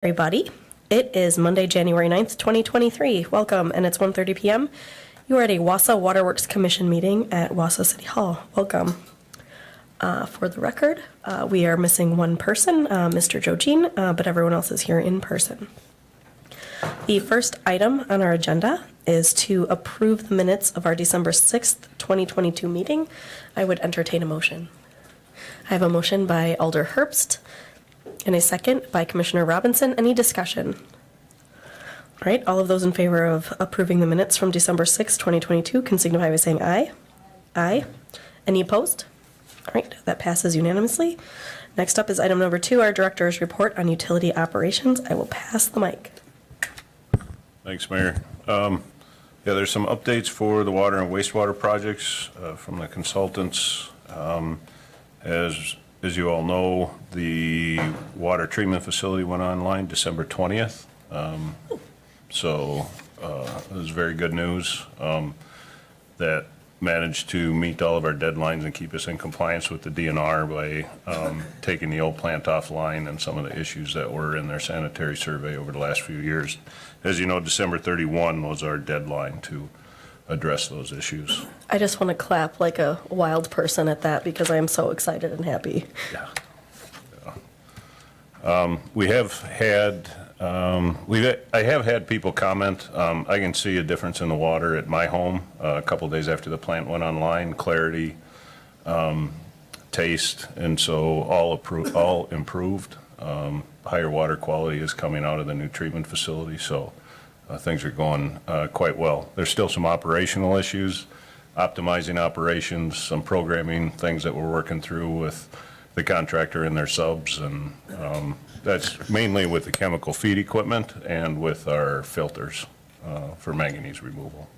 Everybody, it is Monday, January 9th, 2023. Welcome, and it's 1:30 p.m. You are at a Wausau Waterworks Commission meeting at Wausau City Hall. Welcome. For the record, we are missing one person, Mr. Joe Jean, but everyone else is here in person. The first item on our agenda is to approve the minutes of our December 6th, 2022 meeting. I would entertain a motion. I have a motion by Alder Herbst and a second by Commissioner Robinson. Any discussion? All right, all of those in favor of approving the minutes from December 6th, 2022 can signify by saying aye. Aye. Any opposed? All right, that passes unanimously. Next up is item number 2, our director's report on utility operations. I will pass the mic. Thanks, Mayor. There's some updates for the water and wastewater projects from the consultants. As you all know, the water treatment facility went online December 20th. So it was very good news that managed to meet all of our deadlines and keep us in compliance with the DNR by taking the old plant offline and some of the issues that were in their sanitary survey over the last few years. As you know, December 31 was our deadline to address those issues. I just want to clap like a wild person at that because I am so excited and happy. We have had, I have had people comment. I can see a difference in the water at my home a couple days after the plant went online, clarity, taste, and so all improved. Higher water quality is coming out of the new treatment facility, so things are going quite well. There's still some operational issues, optimizing operations, some programming things that we're working through with the contractor and their subs, and that's mainly with the chemical feed equipment and with our filters for manganese removal.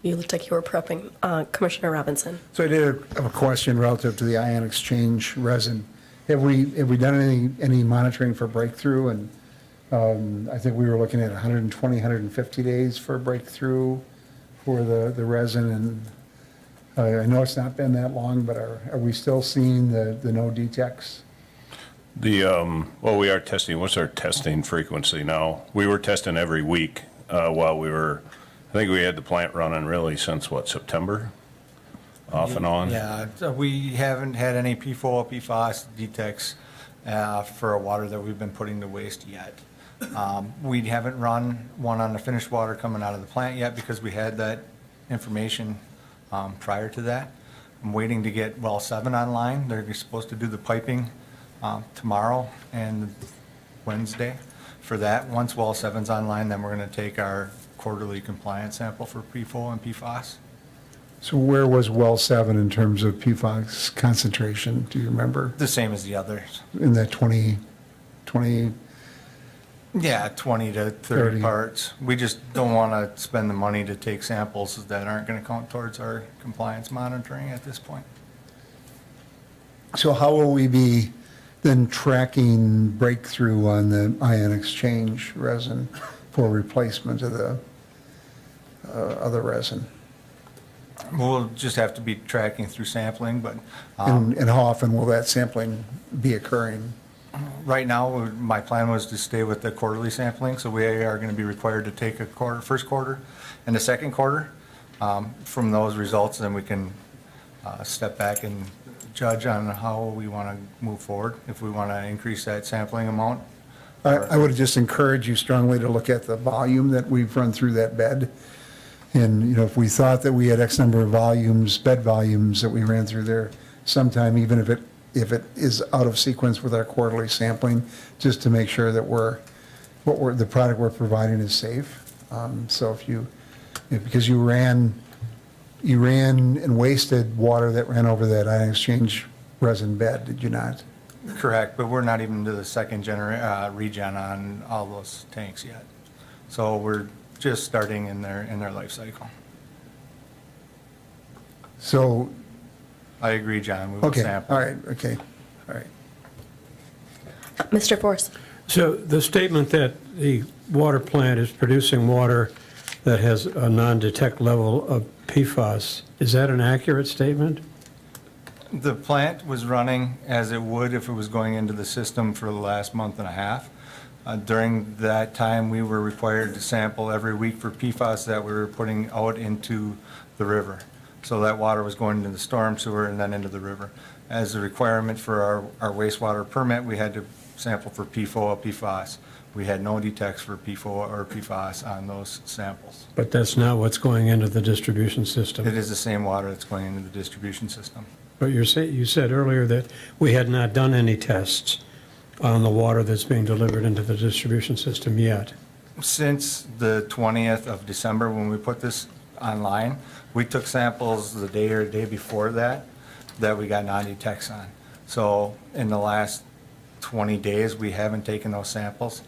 You looked like you were prepping. Commissioner Robinson. So I did have a question relative to the ion exchange resin. Have we done any monitoring for breakthrough? And I think we were looking at 120, 150 days for breakthrough for the resin. And I know it's not been that long, but are we still seeing the no detects? Well, we are testing. What's our testing frequency now? We were testing every week while we were, I think we had the plant running really since what, September? Off and on? Yeah, we haven't had any PFOA, PFAS detects for water that we've been putting to waste yet. We haven't run one on the finished water coming out of the plant yet because we had that information prior to that. I'm waiting to get well 7 online. They're supposed to do the piping tomorrow and Wednesday for that. Once well 7's online, then we're going to take our quarterly compliance sample for PFOA and PFAS. So where was well 7 in terms of PFAS concentration? Do you remember? The same as the others. In that 20? Yeah, 20 to 30 parts. We just don't want to spend the money to take samples that aren't going to count towards our compliance monitoring at this point. So how will we be then tracking breakthrough on the ion exchange resin for replacement of the other resin? We'll just have to be tracking through sampling, but And how often will that sampling be occurring? right now, my plan was to stay with the quarterly sampling, so we are going to be required to take a first quarter and a second quarter. From those results, then we can step back and judge on how we want to move forward, if we want to increase that sampling amount. I would just encourage you strongly to look at the volume that we've run through that bed. And, if we thought that we had X number of volumes, bed volumes that we ran through there sometime, even if it is out of sequence with our quarterly sampling, just to make sure that the product we're providing is safe. So because you ran and wasted water that ran over that ion exchange resin bed, did you not? Correct, but we're not even to the second regen on all those tanks yet. So we're just starting in their life cycle. So, I agree, John. We will okay, sample. all right, okay, all right. Mr. Force. So the statement that the water plant is producing water that has a non-detect level of PFAS, is that an accurate statement? The plant was running as it would if it was going into the system for the last month and a half. During that time, we were required to sample every week for PFAS that we were putting out into the river. So that water was going into the storm sewer and then into the river. As a requirement for our wastewater permit, we had to sample for PFOA, PFAS. We had no detects for PFOA or PFAS on those samples. But that's not what's going into the distribution system. It is the same water that's going into the distribution system. But you said earlier that we had not done any tests on the water that's being delivered into the distribution system yet. Since the 20th of December, when we put this online, we took samples the day before that we got non-detects on. So in the last 20 days, we haven't taken those samples.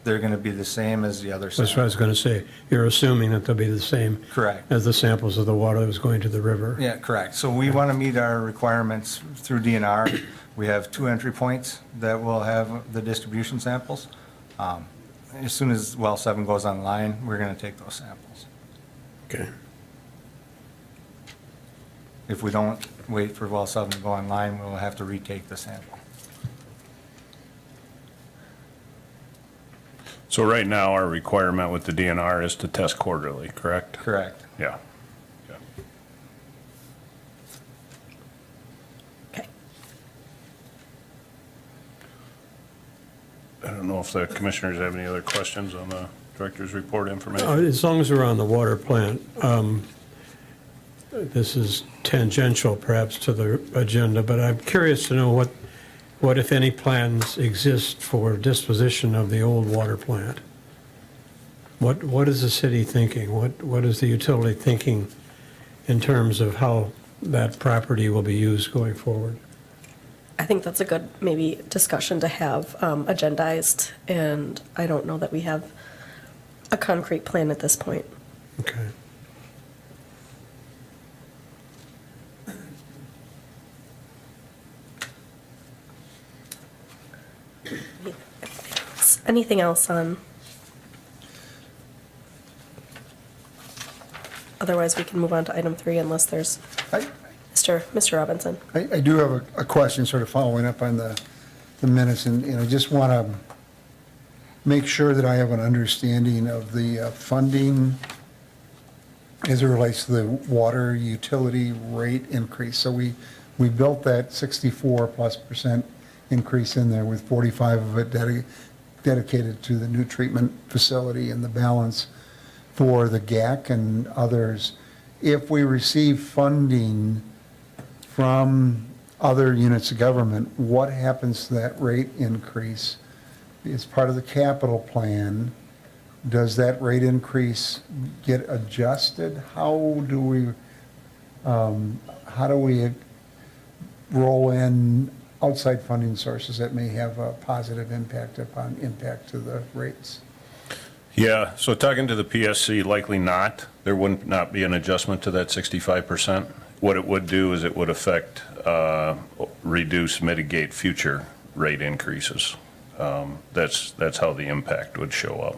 They're going to be the same as the other samples. That's what I was going to say. You're assuming that they'll be the same Correct. as the samples of the water that was going to the river. Yeah, correct. So we want to meet our requirements through DNR. We have 2 entry points that will have the distribution samples. As soon as well 7 goes online, we're going to take those samples. Okay. If we don't wait for well 7 to go online, we'll have to retake the sample. So right now, our requirement with the DNR is to test quarterly, correct? Correct. Yeah. Yeah. Okay. I don't know if the commissioners have any other questions on the director's report information. As long as we're on the water plant, this is tangential perhaps to the agenda, but I'm curious to know what, if any, plans exist for disposition of the old water plant? What is the city thinking? What is the utility thinking in terms of how that property will be used going forward? I think that's a good maybe discussion to have agendized, and I don't know that we have a concrete plan at this point. Okay. Anything else on? Otherwise, we can move on to item 3 unless there's Mr. Robinson. I do have a question sort of following up on the minutes, and I just want to make sure that I have an understanding of the funding as it relates to the water utility rate increase. So we built that 64+% increase in there with 45 of it dedicated to the new treatment facility and the balance for the GAC and others. If we receive funding from other units of government, what happens to that rate increase? As part of the capital plan, does that rate increase get adjusted? How do we roll in outside funding sources that may have a positive impact to the rates? Yeah, so talking to the PSC, likely not. There would not be an adjustment to that 65%. What it would do is it would affect, reduce, mitigate future rate increases. That's how the impact would show up.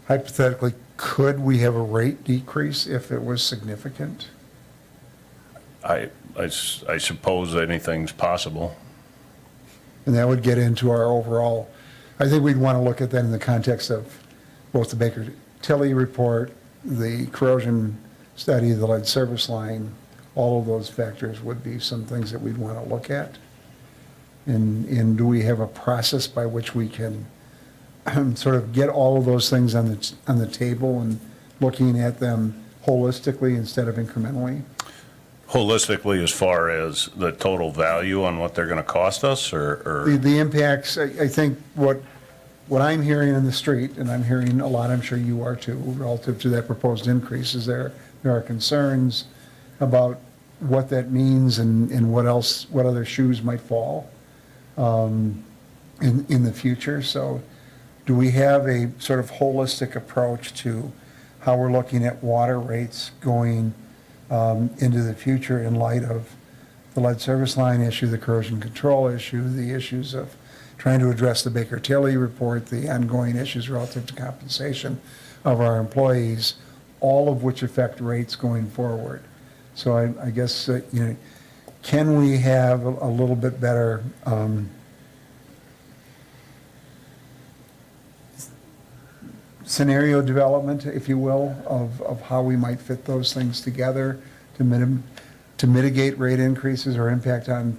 Hypothetically, could we have a rate decrease if it was significant? I suppose anything's possible. And that would get into our overall, I think we'd want to look at that in the context of both the Baker-Tilly report, the corrosion study, the lead service line. All of those factors would be some things that we'd want to look at. And do we have a process by which we can sort of get all of those things on the table and looking at them holistically instead of incrementally? Holistically, as far as the total value on what they're going to cost us, or The impacts, I think what I'm hearing in the street, and I'm hearing a lot, I'm sure you are too, relative to that proposed increase, is there are concerns about what that means and what other shoes might fall in the future. So do we have a sort of holistic approach to how we're looking at water rates going into the future in light of the lead service line issue, the corrosion control issue, the issues of trying to address the Baker-Tilly report, the ongoing issues relative to compensation of our employees, all of which affect rates going forward. So I guess, can we have a little bit better scenario development, if you will, of how we might fit those things together to mitigate rate increases or impact on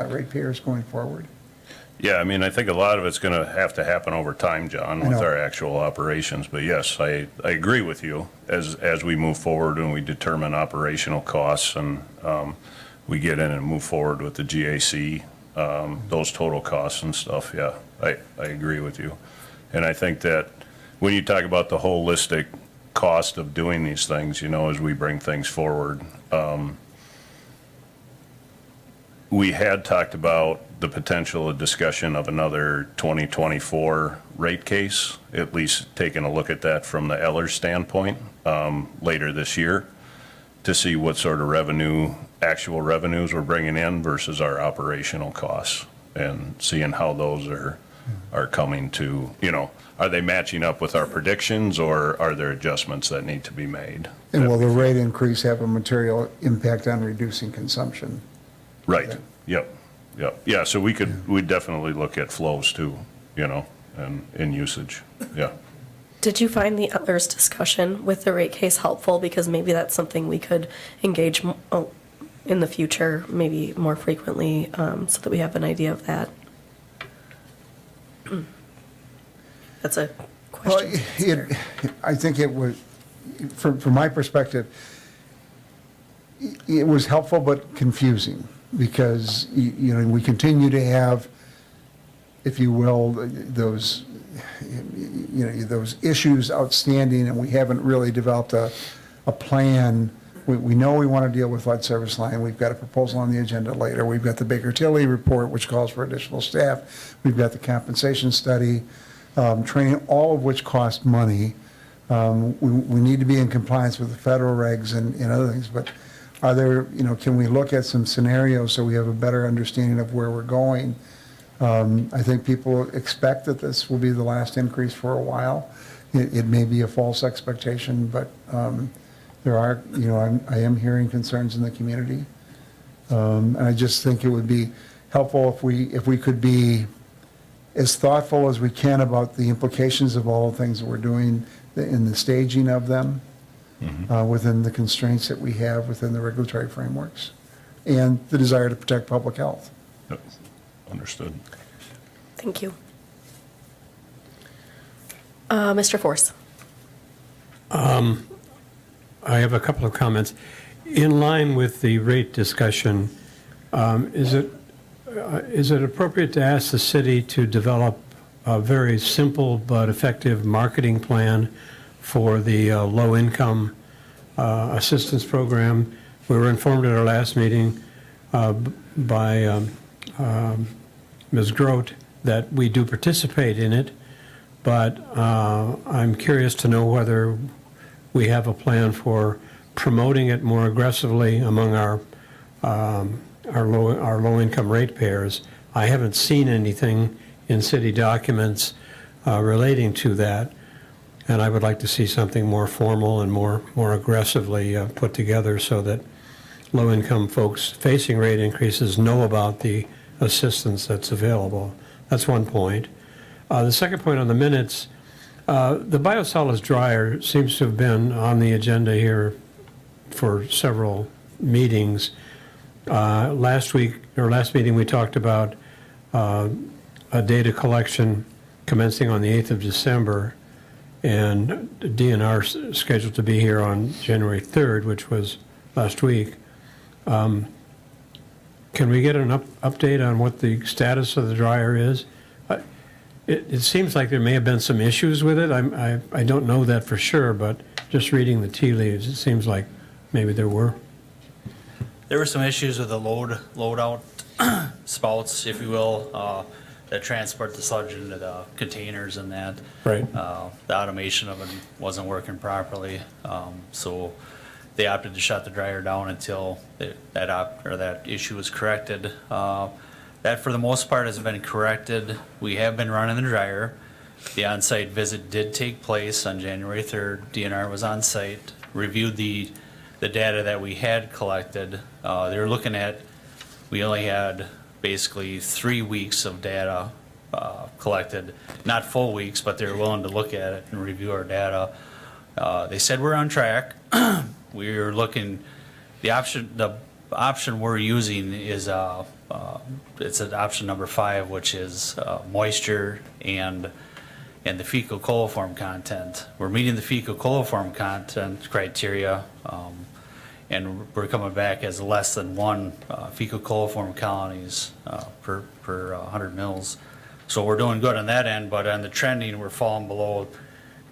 ratepayers going forward? Yeah, I mean, I think a lot of it's going to have to happen over time, John, I with know. our actual operations. But yes, I agree with you as we move forward and we determine operational costs and we get in and move forward with the GAC, those total costs and stuff. Yeah, I agree with you. And I think that when you talk about the holistic cost of doing these things, you know, as we bring things forward, we had talked about the potential of discussion of another 2024 rate case, at least taking a look at that from the Eller standpoint later this year to see what sort of actual revenues we're bringing in versus our operational costs and seeing how those are coming to, you know, are they matching up with our predictions or are there adjustments that need to be made? And will the rate increase have a material impact on reducing consumption? Right, yep. Yeah, so we'd definitely look at flows too, you know, and in usage, yeah. Did you find the Etler's discussion with the rate case helpful? Because maybe that's something we could engage in the future, maybe more frequently, so that we have an idea of that. That's a Well, question. I think it was, from my perspective, it was helpful but confusing because, you know, we continue to have, if you will, those, you know, those issues outstanding and we haven't really developed a plan. We know we want to deal with lead service line. We've got a proposal on the agenda later. We've got the Baker-Tilly report, which calls for additional staff. We've got the compensation study, training, all of which cost money. We need to be in compliance with the federal regs and other things, but are there, you know, can we look at some scenarios so we have a better understanding of where we're going? I think people expect that this will be the last increase for a while. It may be a false expectation, but there are, you know, I am hearing concerns in the community. And I just think it would be helpful if we could be as thoughtful as we can about the implications of all the things that we're doing in the staging of them within the constraints that we have within the regulatory frameworks and the desire to protect public health. Yep. Understood. Thank you. Mr. Force. I have a couple of comments. In line with the rate discussion, is it appropriate to ask the city to develop a very simple but effective marketing plan for the low-income assistance program? We were informed at our last meeting by Ms. Grote that we do participate in it, but I'm curious to know whether we have a plan for promoting it more aggressively among our low-income ratepayers. I haven't seen anything in city documents relating to that, and I would like to see something more formal and more aggressively put together so that low-income folks facing rate increases know about the assistance that's available. That's one point. The second point on the minutes, the biosolids dryer seems to have been on the agenda here for several meetings. Last meeting, we talked about a data collection commencing on the 8th of December, and DNR scheduled to be here on January 3rd, which was last week. Can we get an update on what the status of the dryer is? It seems like there may have been some issues with it. I don't know that for sure, but just reading the tea leaves, it seems like maybe there were. There were some issues with the load out spouts, if you will, that transport the sludge into the containers and that. Right. The automation of it wasn't working properly, so they opted to shut the dryer down until that issue was corrected. That, for the most part, has been corrected. We have been running the dryer. The on-site visit did take place on January 3rd. DNR was on site, reviewed the the data that we had collected, they were looking at, we only had basically 3 weeks of data collected, not full weeks, but they were willing to look at it and review our data. They said we're on track. We're looking, the option we're using is, it's an option number 5, which is moisture and the fecal coliform content. We're meeting the fecal coliform content criteria, and we're coming back as less than 1 fecal coliform colonies per 100 mils. So we're doing good on that end, but on the trending, we're falling below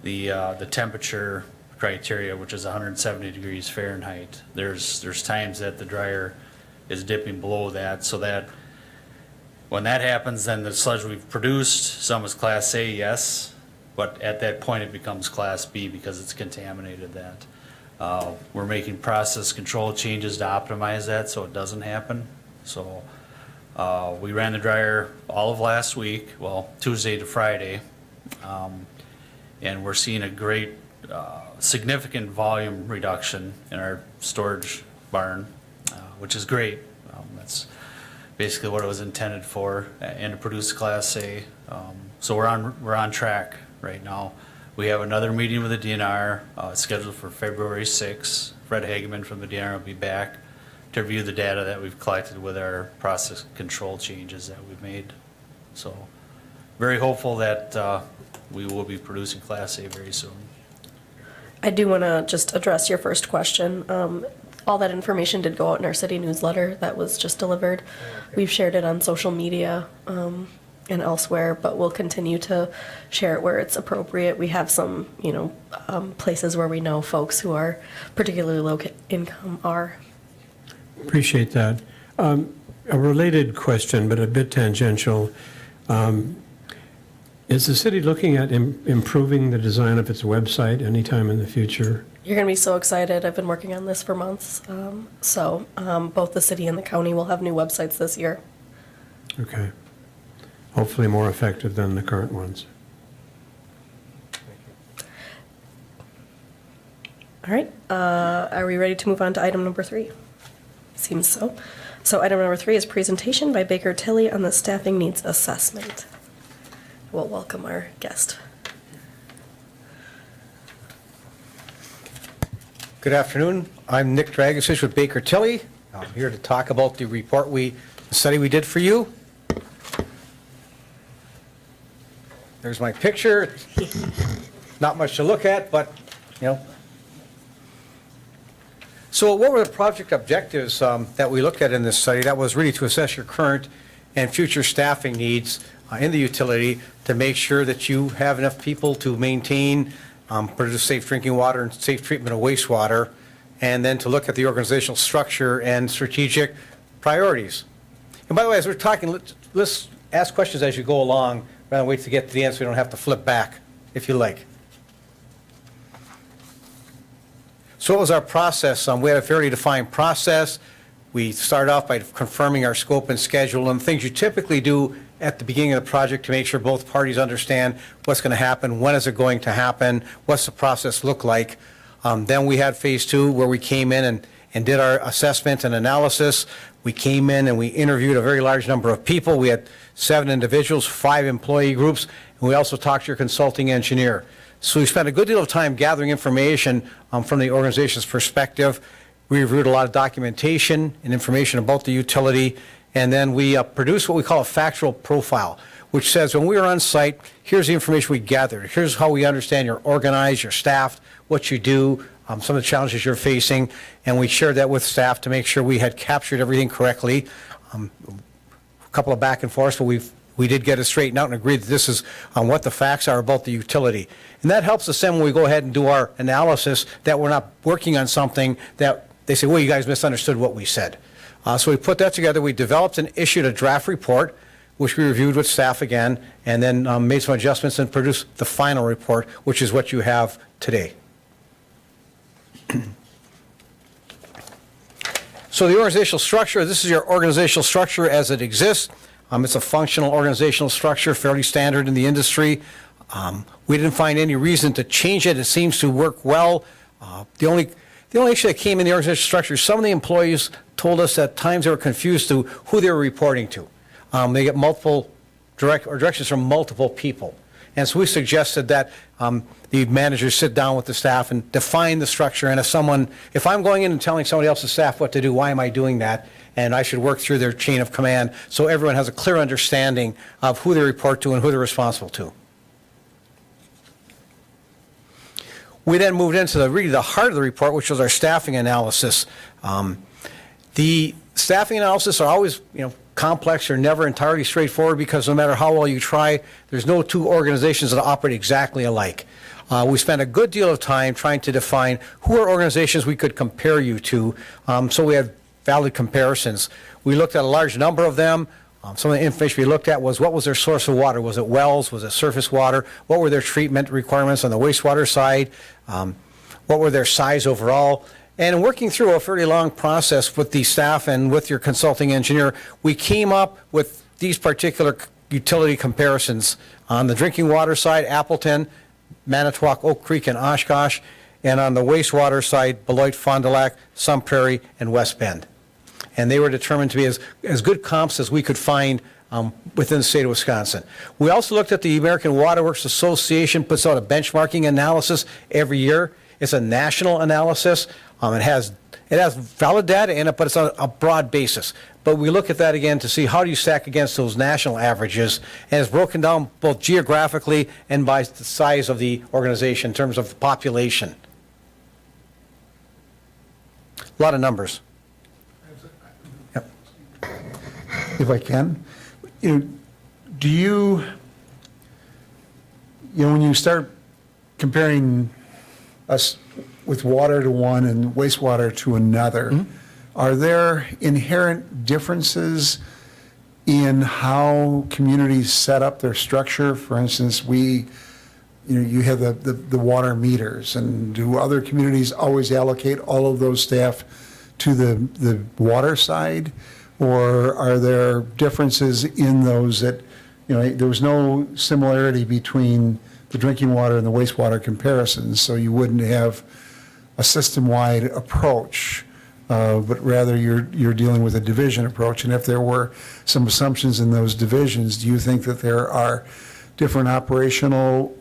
the temperature criteria, which is 170 degrees Fahrenheit. There's times that the dryer is dipping below that, so that when that happens, then the sludge we've produced, some is Class A, yes, but at that point it becomes Class B because it's contaminated that. We're making process control changes to optimize that so it doesn't happen. So we ran the dryer all of last week, well, Tuesday to Friday, and we're seeing a great, significant volume reduction in our storage barn, which is great. That's basically what it was intended for, and to produce Class A. So we're on track right now. We have another meeting with the DNR scheduled for February 6th. Fred Hageman from the DNR will be back to review the data that we've collected with our process control changes that we've made. So very hopeful that we will be producing Class A very soon. I do want to just address your first question. All that information did go out in our city newsletter that was just delivered. We've shared it on social media and elsewhere, but we'll continue to share it where it's appropriate. We have some, places where we know folks who are particularly low income are. Appreciate that. A related question, but a bit tangential. Is the city looking at improving the design of its website anytime in the future? You're going to be so excited. I've been working on this for months. So both the city and the county will have new websites this year. Okay. Hopefully more effective than the current ones. All right. Are we ready to move on to item number 3? Seems so. So item number 3 is presentation by Baker Tilly on the staffing needs assessment. We'll welcome our guest. Good afternoon. I'm Nick Dragosich with Baker Tilly. I'm here to talk about the report the study we did for you. There's my picture. Not much to look at, but, So what were the project objectives that we looked at in this study? That was really to assess your current and future staffing needs in the utility to make sure that you have enough people to maintain, produce safe drinking water and safe treatment of wastewater, and then to look at the organizational structure and strategic priorities. And by the way, as we're talking, let's ask questions as you go along, rather than wait to get to the end so we don't have to flip back, if you like. So what was our process? We had a fairly defined process. We started off by confirming our scope and schedule and things you typically do at the beginning of the project to make sure both parties understand what's going to happen, when is it going to happen, what's the process look like. Then we had phase 2 where we came in and did our assessment and analysis. We came in and we interviewed a very large number of people. We had 7 individuals, 5 employee groups, and we also talked to your consulting engineer. So we spent a good deal of time gathering information from the organization's perspective. We reviewed a lot of documentation and information about the utility, and then we produced what we call a factual profile, which says when we were on site, here's the information we gathered. Here's how we understand you're organized, you're staffed, what you do, some of the challenges you're facing, and we shared that with staff to make sure we had captured everything correctly. A couple of back and forths, but we did get it straightened out and agreed that this is what the facts are about the utility. And that helps us then when we go ahead and do our analysis that we're not working on something that they say, well, you guys misunderstood what we said. So we put that together. We developed and issued a draft report, which we reviewed with staff again, and then made some adjustments and produced the final report, which is what you have today. So the organizational structure, this is your organizational structure as it exists. It's a functional organizational structure, fairly standard in the industry. We didn't find any reason to change it. It seems to work well. The only The only issue that came in the organizational structure, some of the employees told us at times they were confused to who they were reporting to. They get multiple directions from multiple people. And so we suggested that the managers sit down with the staff and define the structure. And if I'm going in and telling somebody else's staff what to do, why am I doing that? And I should work through their chain of command so everyone has a clear understanding of who they report to and who they're responsible to. We then moved into really the heart of the report, which was our staffing analysis. The staffing analysis are always, complex or never entirely straightforward because no matter how well you try, there's no two organizations that operate exactly alike. We spent a good deal of time trying to define who are organizations we could compare you to, so we had valid comparisons. We looked at a large number of them. Some of the information we looked at was what was their source of water? Was it wells? Was it surface water? What were their treatment requirements on the wastewater side? What were their size overall? And in working through a fairly long process with the staff and with your consulting engineer, we came up with these particular utility comparisons. On the drinking water side, Appleton, Manitowoc, Oak Creek, and Oshkosh. And on the wastewater side, Beloit, Fond du Lac, Sun Prairie, and West Bend. And they were determined to be as good comps as we could find within the state of Wisconsin. We also looked at the American Water Works Association, puts out a benchmarking analysis every year. It's a national analysis. It has valid data in it, but it's on a broad basis. But we look at that again to see how do you stack against those national averages, and it's broken down both geographically and by the size of the organization in terms of population. A lot of numbers. Yep. If I can, do you, when you start comparing us with water to one and wastewater to another, are there inherent differences in how communities set up their structure? For instance, you have the water meters, and do other communities always allocate all of those staff to the water side? Or are there differences in those that, there was no similarity between the drinking water and the wastewater comparisons, so you wouldn't have a system-wide approach, but rather you're dealing with a division approach. And if there were some assumptions in those divisions, do you think that there are different operational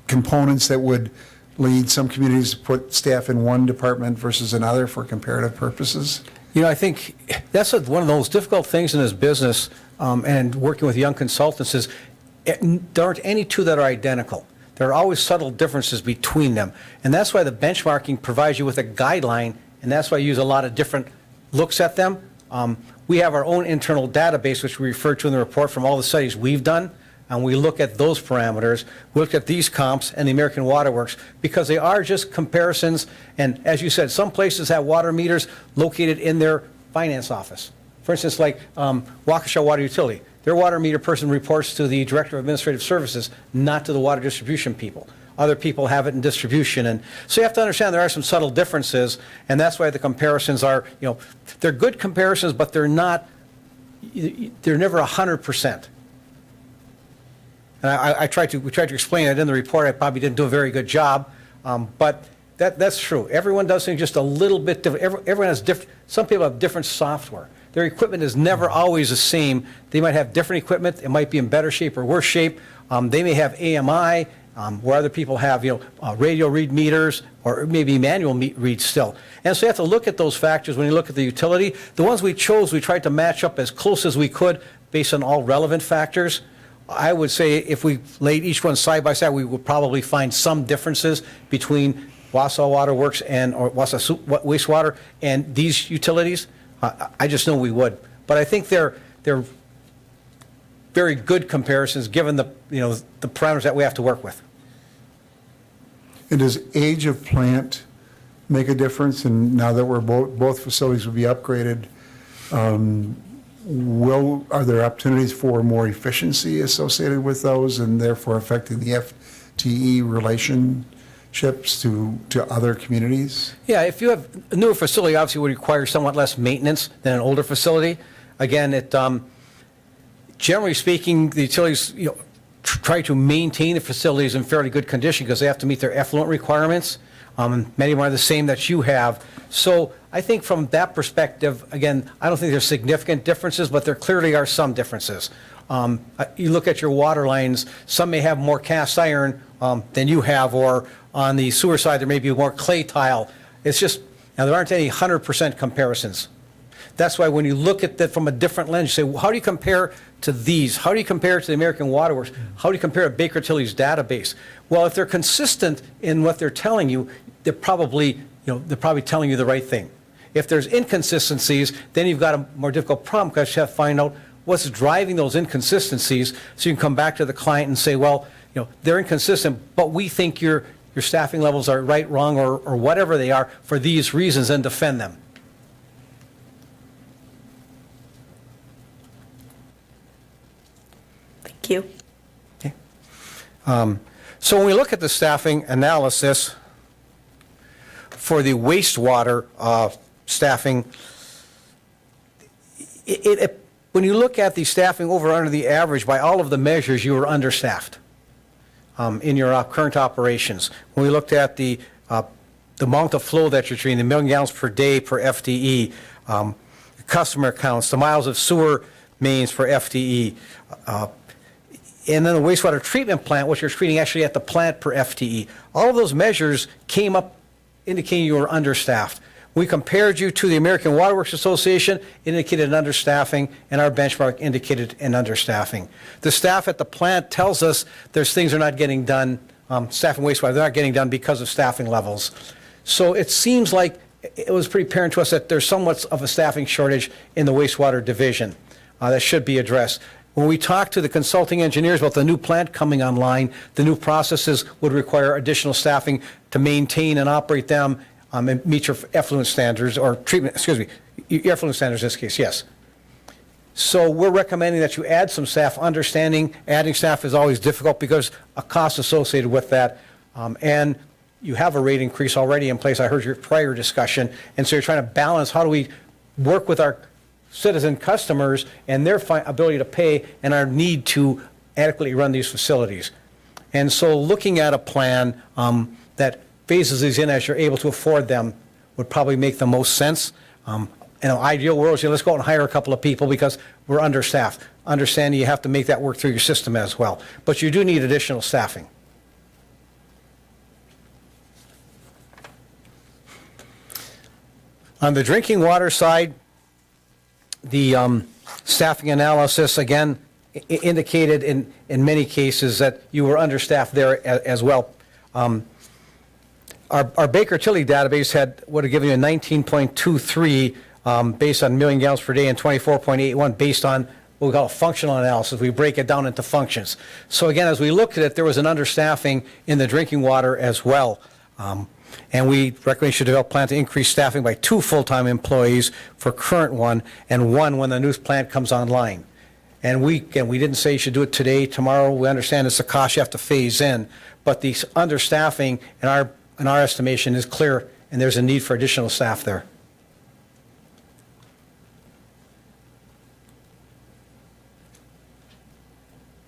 components that would lead some communities to put staff in one department versus another for comparative purposes? I think that's one of those difficult things in this business and working with young consultants is there aren't any two that are identical. There are always subtle differences between them. And that's why the benchmarking provides you with a guideline, and that's why I use a lot of different looks at them. We have our own internal database, which we refer to in the report from all the studies we've done, and we look at those parameters. We look at these comps and the American Water Works because they are just comparisons. And as you said, some places have water meters located in their finance office. For instance, like Waukesha Water Utility. Their water meter person reports to the Director of Administrative Services, not to the water distribution people. Other people have it in distribution. And so you have to understand there are some subtle differences, and that's why the comparisons are, they're good comparisons, but they're never 100%. And we tried to explain it in the report. I probably didn't do a very good job, but that's true. Everyone does things just a little bit different. Everyone has different, some people have different software. Their equipment is never always the same. They might have different equipment. It might be in better shape or worse shape. They may have AMI, where other people have, radio read meters or maybe manual reads still. And so you have to look at those factors when you look at the utility. The ones we chose, we tried to match up as close as we could based on all relevant factors. I would say if we laid each one side by side, we would probably find some differences between Wausau Water Works or Wausau Wastewater and these utilities. I just know we would. But I think they're very good comparisons given the parameters that we have to work with. And does age of plant make a difference? And now that we're both facilities will be upgraded, are there opportunities for more efficiency associated with those and therefore affecting the FTE relationships to other communities? Yeah, if you have a newer facility, obviously would require somewhat less maintenance than an older facility. Again, generally speaking, the utilities, try to maintain the facilities in fairly good condition because they have to meet their effluent requirements. Many of them are the same that you have. So I think from that perspective, again, I don't think there's significant differences, but there clearly are some differences. You look at your water lines, some may have more cast iron than you have, or on the sewer side, there may be more clay tile. It's just, now there aren't any 100% comparisons. That's why when you look at that from a different lens, you say, well, how do you compare to these? How do you compare to the American Water Works? How do you compare to Baker Tilly's database? Well, if they're consistent in what they're telling you, they're probably telling you the right thing. If there's inconsistencies, then you've got a more difficult problem because you have to find out what's driving those inconsistencies so you can come back to the client and say, well, they're inconsistent, but we think your staffing levels are right, wrong, or whatever they are for these reasons, and defend them. Thank you. Okay. So when we look at the staffing analysis for the wastewater staffing, when you look at the staffing over under the average, by all of the measures, you were understaffed in your current operations. When we looked at the amount of flow that you're treating, the million gallons per day per FTE, customer counts, the miles of sewer mains per FTE, and then the wastewater treatment plant, which you're treating actually at the plant per FTE. All of those measures came up indicating you were understaffed. We compared you to the American Water Works Association, it indicated an understaffing, and our benchmark indicated an understaffing. The staff at the plant tells us there's things they're not getting done, staffing wastewater, they're not getting done because of staffing levels. So it seems like it was pretty apparent to us that there's somewhat of a staffing shortage in the wastewater division that should be addressed. When we talk to the consulting engineers about the new plant coming online, the new processes would require additional staffing to maintain and operate them and meet your effluent standards, or treatment, your effluent standards in this case, yes. So we're recommending that you add some staff, understanding adding staff is always difficult because a cost associated with that. And you have a rate increase already in place. I heard your prior discussion. And so you're trying to balance how do we work with our citizen customers and their ability to pay and our need to adequately run these facilities. And so looking at a plan that phases these in as you're able to afford them would probably make the most sense. In an ideal world, let's go out and hire a couple of people because we're understaffed. Understanding you have to make that work through your system as well. But you do need additional staffing. On the drinking water side, the staffing analysis, again, indicated in many cases that you were understaffed there as well. Our Baker Tilly database would have given you a 19.23 based on million gallons per day and 24.81 based on what we call a functional analysis. We break it down into functions. So again, as we looked at it, there was an understaffing in the drinking water as well. And we recommend you should develop a plan to increase staffing by 2 full-time employees for current one, and 1 when the new plant comes online. And we didn't say you should do it today, tomorrow. We understand it's a cost you have to phase in, but the understaffing in our estimation is clear, and there's a need for additional staff there.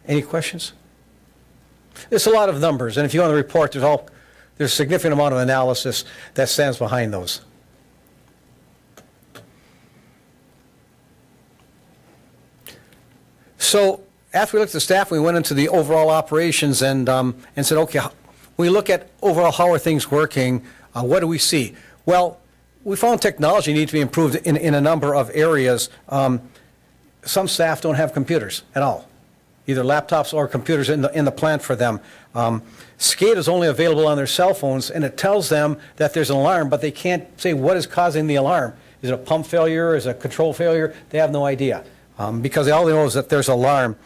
Any questions? It's a lot of numbers, and if you want to report, there's a significant amount of analysis that stands behind those. So after we looked at the staff, we went into the overall operations and said, okay, when we look at overall how are things working, what do we see? Well, we found technology needs to be improved in a number of areas. Some staff don't have computers at all, either laptops or computers in the plant for them. SCADA is only available on their cell phones, and it tells them that there's an alarm, but they can't say what is causing the alarm. Is it a pump failure? Is it a control failure? They have no idea because all they know is that there's an alarm.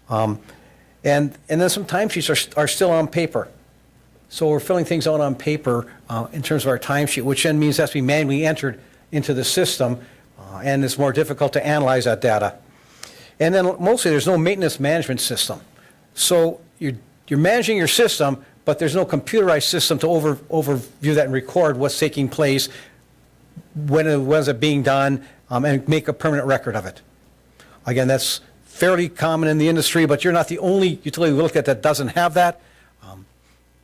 And then some timesheets are still on paper. So we're filling things out on paper in terms of our timesheet, which then means it has to be manually entered into the system, and it's more difficult to analyze that data. And then mostly there's no maintenance management system. So you're managing your system, but there's no computerized system to overview that and record what's taking place, when is it being done, and make a permanent record of it. Again, that's fairly common in the industry, but you're not the only utility we look at that doesn't have that.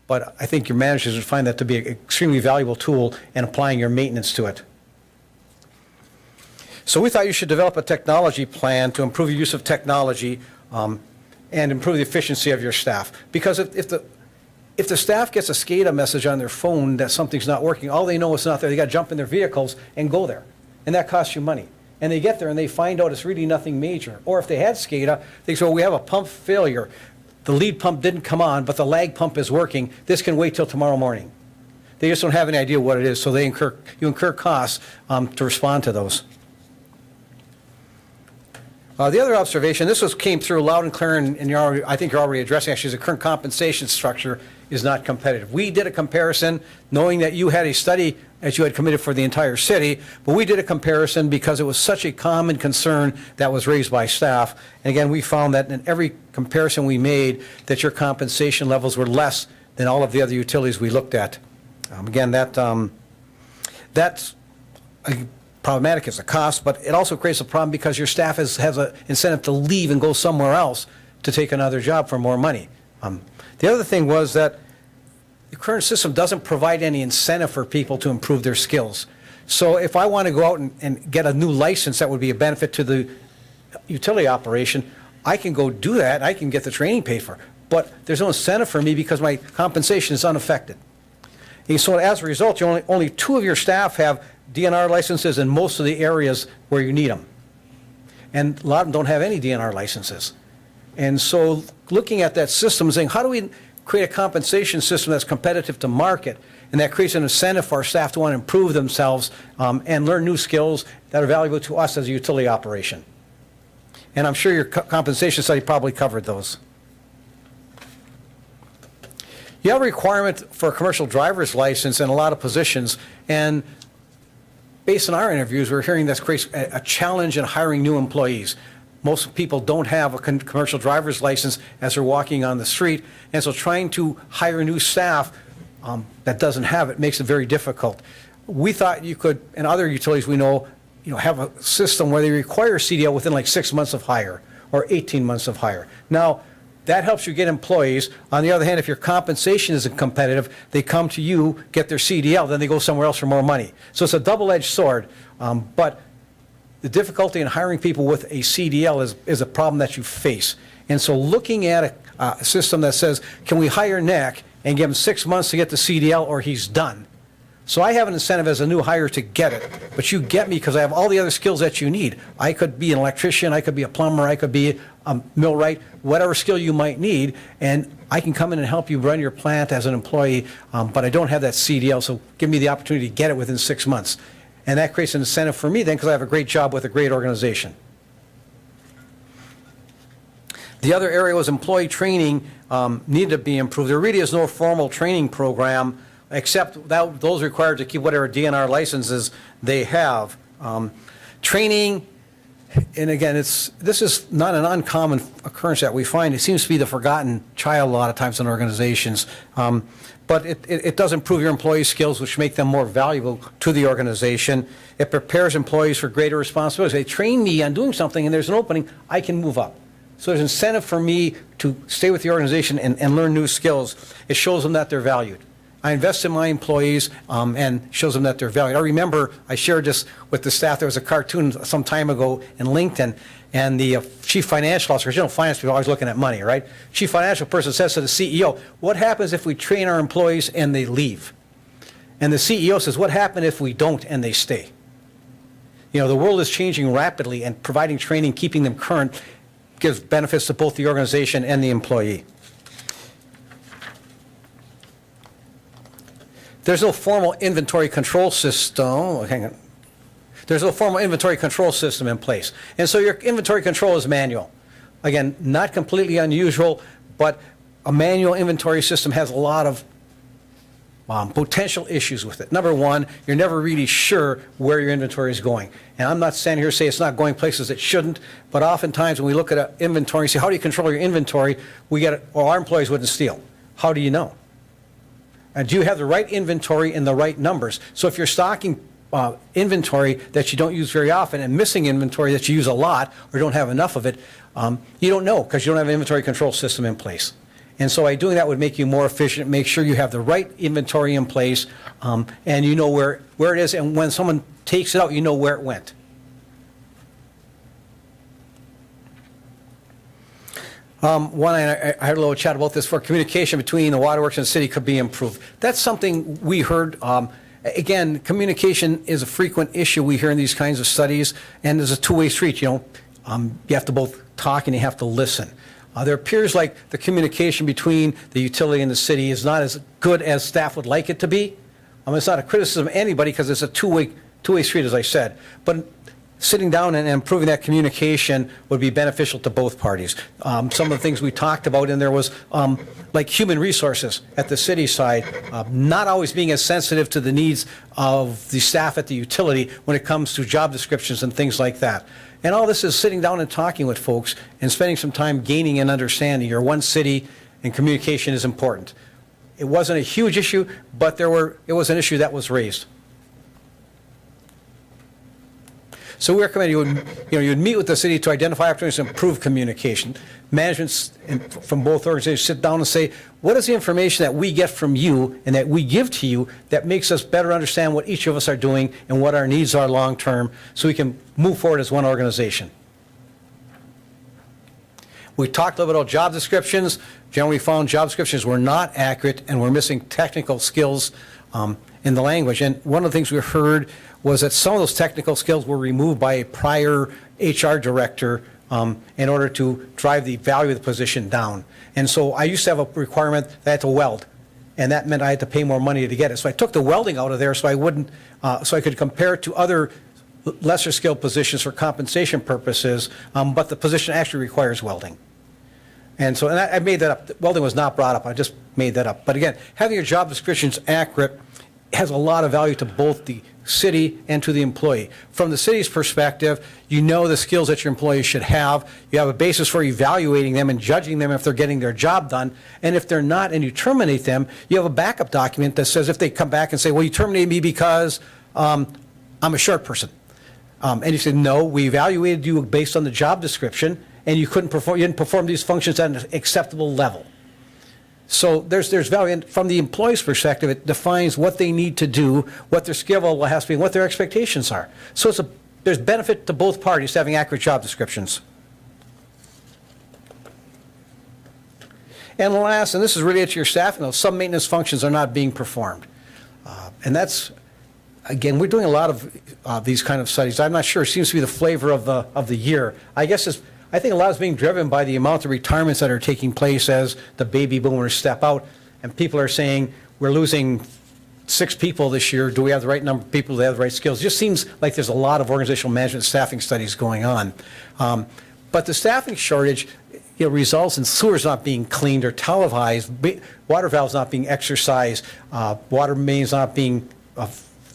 But I think your managers would find that to be an extremely valuable tool in applying your maintenance to it. So we thought you should develop a technology plan to improve your use of technology and improve the efficiency of your staff. Because if the staff gets a SCADA message on their phone that something's not working, all they know is not there. They got to jump in their vehicles and go there. And that costs you money. And they get there and they find out it's really nothing major. Or if they had SCADA, they say, well, we have a pump failure. The lead pump didn't come on, but the lag pump is working. This can wait till tomorrow morning. They just don't have any idea what it is, so you incur costs to respond to those. The other observation, came through loud and clear, and I think you're already addressing, actually, is the current compensation structure is not competitive. We did a comparison, knowing that you had a study as you had committed for the entire city, but we did a comparison because it was such a common concern that was raised by staff. And again, we found that in every comparison we made, that your compensation levels were less than all of the other utilities we looked at. Again, that's problematic as a cost, but it also creates a problem because your staff has an incentive to leave and go somewhere else to take another job for more money. The other thing was that the current system doesn't provide any incentive for people to improve their skills. So if I want to go out and get a new license that would be a benefit to the utility operation, I can go do that. I can get the training paid for. But there's no incentive for me because my compensation is unaffected. And so as a result, only 2 of your staff have DNR licenses in most of the areas where you need them. And a lot of them don't have any DNR licenses. And so looking at that system and saying, how do we create a compensation system that's competitive to market and that creates an incentive for our staff to want to improve themselves and learn new skills that are valuable to us as a utility operation? And I'm sure your compensation study probably covered those. You have a requirement for a commercial driver's license in a lot of positions, and based on our interviews, we're hearing this creates a challenge in hiring new employees. Most people don't have a commercial driver's license as they're walking on the street, and so trying to hire new staff that doesn't have it makes it very difficult. We thought you could, and other utilities we know, have a system where they require CDL within like 6 months of hire or 18 months of hire. Now, that helps you get employees. On the other hand, if your compensation isn't competitive, they come to you, get their CDL, then they go somewhere else for more money. So it's a double-edged sword, but the difficulty in hiring people with a CDL is a problem that you face. And so looking at a system that says, can we hire Nick and give him 6 months to get the CDL or he's done? So I have an incentive as a new hire to get it, but you get me because I have all the other skills that you need. I could be an electrician, I could be a plumber, I could be a millwright, whatever skill you might need, and I can come in and help you run your plant as an employee, but I don't have that CDL, so give me the opportunity to get it within 6 months. And that creates an incentive for me then because I have a great job with a great organization. The other area was employee training needed to be improved. There really is no formal training program except those required to keep whatever DNR licenses they have. Training, and again, this is not an uncommon occurrence that we find. It seems to be the forgotten child a lot of times in organizations. But it does improve your employees' skills, which make them more valuable to the organization. It prepares employees for greater responsibilities. They train me on doing something and there's an opening, I can move up. So there's incentive for me to stay with the organization and learn new skills. It shows them that they're valued. I invest in my employees and shows them that they're valued. I remember I shared this with the staff. There was a cartoon some time ago in LinkedIn, and the chief financial officer, finance people are always looking at money, right? Chief financial person says to the CEO, what happens if we train our employees and they leave? And the CEO says, what happens if we don't and they stay? The world is changing rapidly, and providing training, keeping them current, gives benefits to both the organization and the employee. There's no formal inventory control system. Hang on. There's no formal inventory control system in place. And so your inventory control is manual. Again, not completely unusual, but a manual inventory system has a lot of potential issues with it. Number one, you're never really sure where your inventory is going. And I'm not standing here to say it's not going places it shouldn't, but oftentimes when we look at an inventory and say, how do you control your inventory? Our employees wouldn't steal. How do you know? And do you have the right inventory in the right numbers? So if you're stocking inventory that you don't use very often and missing inventory that you use a lot or don't have enough of it, you don't know because you don't have an inventory control system in place. And so by doing that would make you more efficient, make sure you have the right inventory in place, and you know where it is, and when someone takes it out, you know where it went. I had a little chat about this, for communication between the waterworks and the city could be improved. That's something we heard. Again, communication is a frequent issue we hear in these kinds of studies, and there's a two-way street. You have to both talk and you have to listen. There appears like the communication between the utility and the city is not as good as staff would like it to be. It's not a criticism of anybody because it's a two-way street, as I said. But sitting down and improving that communication would be beneficial to both parties. Some of the things we talked about, and there was like human resources at the city side, not always being as sensitive to the needs of the staff at the utility when it comes to job descriptions and things like that. And all this is sitting down and talking with folks and spending some time gaining an understanding. You're one city, and communication is important. It wasn't a huge issue, but it was an issue that was raised. So we recommend you would meet with the city to identify opportunities to improve communication. Management from both organizations sit down and say, what is the information that we get from you and that we give to you that makes us better understand what each of us are doing and what our needs are long term so we can move forward as one organization. We talked a little bit about job descriptions. Generally found job descriptions were not accurate and were missing technical skills in the language. And one of the things we heard was that some of those technical skills were removed by a prior HR director in order to drive the value of the position down. And so I used to have a requirement that I had to weld, and that meant I had to pay more money to get it. So I took the welding out of there so I could compare it to other lesser skilled positions for compensation purposes, but the position actually requires welding. And so I made that up. Welding was not brought up. I just made that up. But again, having your job descriptions accurate has a lot of value to both the city and to the employee. From the city's perspective, you know the skills that your employees should have. You have a basis for evaluating them and judging them if they're getting their job done. And if they're not and you terminate them, you have a backup document that says if they come back and say, well, you terminated me because I'm a short person. And you say, no, we evaluated you based on the job description and you didn't perform these functions at an acceptable level. So there's value, and from the employee's perspective, it defines what they need to do, what their skill level has to be, and what their expectations are. So there's benefit to both parties to having accurate job descriptions. And last, and this is really to your staff, some maintenance functions are not being performed. And that's, again, we're doing a lot of these kind of studies. I'm not sure, it seems to be the flavor of the year. I think a lot is being driven by the amount of retirements that are taking place as the baby boomers step out, and people are saying, we're losing 6 people this year. Do we have the right number of people? Do they have the right skills? It just seems like there's a lot of organizational management staffing studies going on. But the staffing shortage results in sewers not being cleaned or televised, water valves not being exercised, water mains not being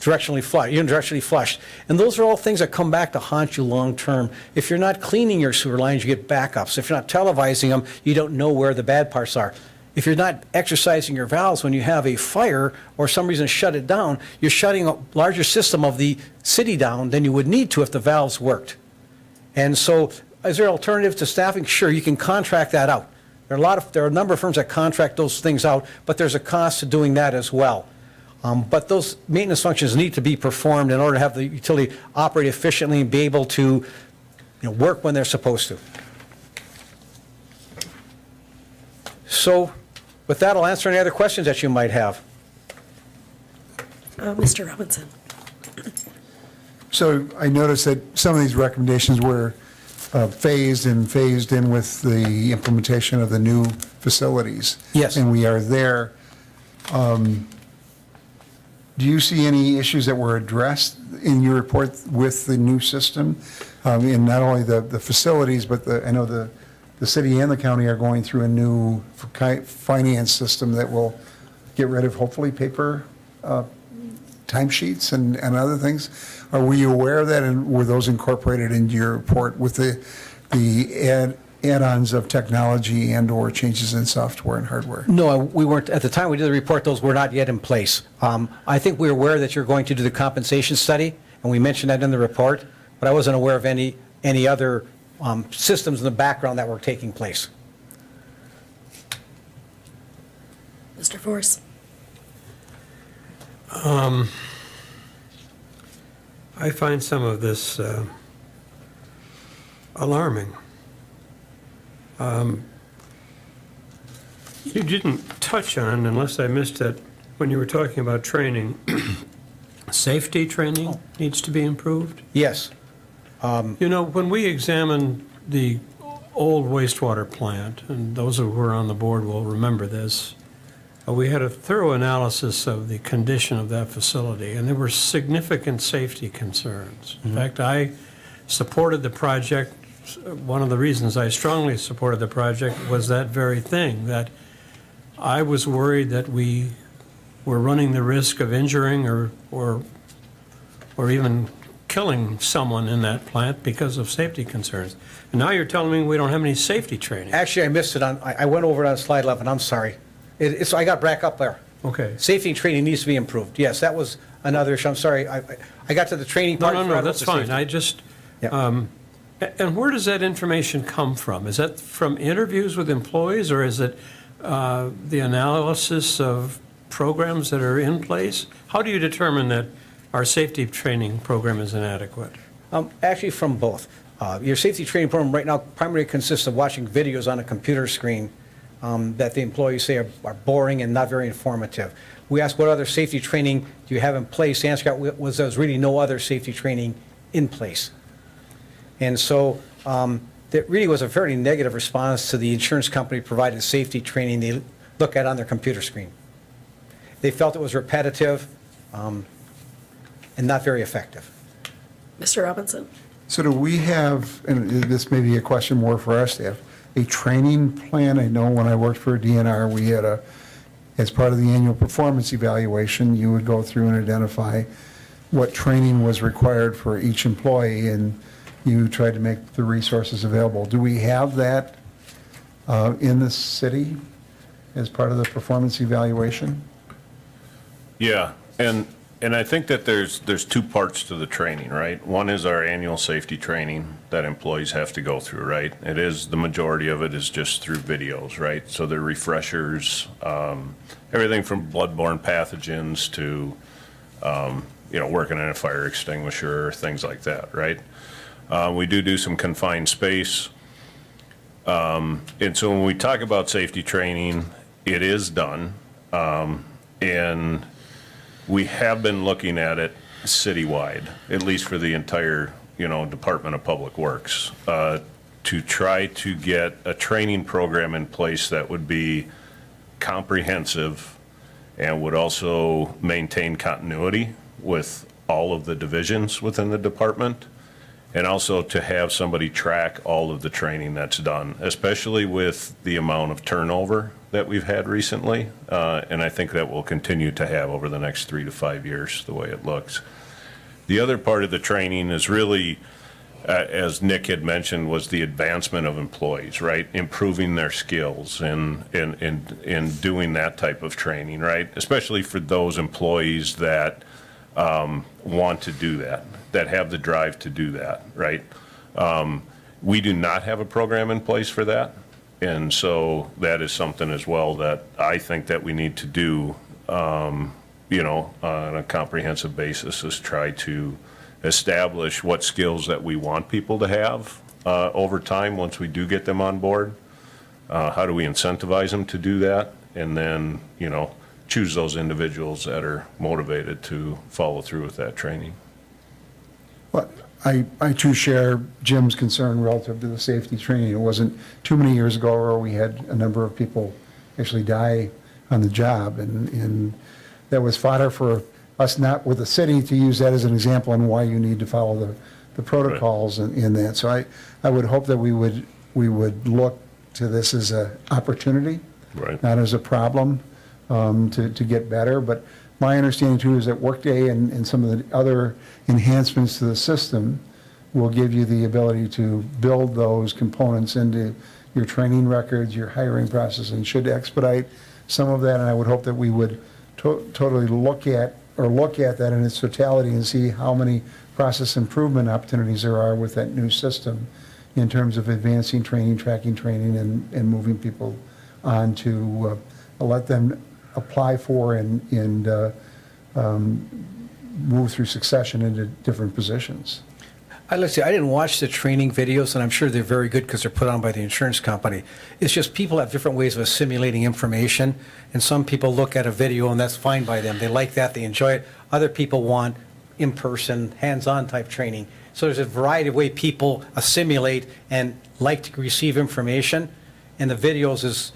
unidirectionally flushed. And those are all things that come back to haunt you long term. If you're not cleaning your sewer lines, you get backups. If you're not televising them, you don't know where the bad parts are. If you're not exercising your valves when you have a fire or some reason to shut it down, you're shutting a larger system of the city down than you would need to if the valves worked. And so is there an alternative to staffing? Sure, you can contract that out. There are a number of firms that contract those things out, but there's a cost to doing that as well. But those maintenance functions need to be performed in order to have the utility operate efficiently and be able to work when they're supposed to. So with that, I'll answer any other questions that you might have. Mr. Robinson. So I noticed that some of these recommendations were phased in with the implementation of the new facilities. Yes. And we are there. Do you see any issues that were addressed in your report with the new system? In not only the facilities, but I know the city and the county are going through a new finance system that will get rid of hopefully paper timesheets and other things. Are we aware of that, and were those incorporated into your report with the add-ons of technology and/or changes in software and hardware? No, we weren't, at the time we did the report, those were not yet in place. I think we're aware that you're going to do the compensation study, and we mentioned that in the report, but I wasn't aware of any other systems in the background that were taking place. Mr. Force? I find some of this alarming. You didn't touch on, unless I missed it, when you were talking about training, safety training needs to be improved? Yes. You know, when we examined the old wastewater plant, and those who were on the board will remember this, we had a thorough analysis of the condition of that facility, and there were significant safety concerns. In fact, I supported the project. One of the reasons I strongly supported the project was that very thing, that I was worried that we were running the risk of injuring or even killing someone in that plant because of safety concerns. And now you're telling me we don't have any safety training. Actually, I missed it I went over it on slide 11, I'm sorry. So I got back up there. Okay. Safety training needs to be improved. Yes, that was another issue. I'm sorry. I got to the training part. No, that's fine. I just, Yeah. and where does that information come from? Is that from interviews with employees, or is it the analysis of programs that are in place? How do you determine that our safety training program is inadequate? Actually, from both. Your safety training program right now primarily consists of watching videos on a computer screen that the employees say are boring and not very informative. We asked what other safety training do you have in place. The answer was there was really no other safety training in place. And so that really was a very negative response to the insurance company provided safety training they look at on their computer screen. They felt it was repetitive and not very effective. Mr. Robinson? So do we have, and this may be a question more for our staff, a training plan? I know when I worked for DNR, we had as part of the annual performance evaluation, you would go through and identify what training was required for each employee, and you tried to make the resources available. Do we have that in the city as part of the performance evaluation? Yeah, and I think that there's two parts to the training, right? One is our annual safety training that employees have to go through, right? It is, the majority of it is just through videos, right? So they're refreshers, everything from bloodborne pathogens to, working in a fire extinguisher, things like that, right? We do some confined space. And so when we talk about safety training, it is done. And we have been looking at it citywide, at least for the entire, Department of Public Works, to try to get a training program in place that would be comprehensive and would also maintain continuity with all of the divisions within the department, and also to have somebody track all of the training that's done, especially with the amount of turnover that we've had recently, and I think that we'll continue to have over the next 3 to 5 years, the way it looks. The other part of the training is really, as Nick had mentioned, was the advancement of employees, right? Improving their skills and doing that type of training, right? Especially for those employees that want to do that have the drive to do that, right? We do not have a program in place for that. And so that is something as well that I think that we need to do, on a comprehensive basis, is try to establish what skills that we want people to have over time once we do get them on board. How do we incentivize them to do that? And then, choose those individuals that are motivated to follow through with that training. Well, I too share Jim's concern relative to the safety training. It wasn't too many years ago where we had a number of people actually die on the job, and that was fodder for us, not with the city, to use that as an example on why you need to follow the protocols in that. So I would hope that we would look to this as an opportunity, Right. not as a problem, to get better. But my understanding too is that Workday and some of the other enhancements to the system will give you the ability to build those components into your training records, your hiring process, and should expedite some of that. And I would hope that we would totally look at that in its totality and see how many process improvement opportunities there are with that new system in terms of advancing training, tracking training, and moving people on to let them apply for and move through succession into different positions. Let's see, I didn't watch the training videos, and I'm sure they're very good because they're put on by the insurance company. It's just people have different ways of assimilating information, and some people look at a video and that's fine by them. They like that, they enjoy it. Other people want in-person, hands-on type training. So there's a variety of ways people assimilate and like to receive information, and the videos is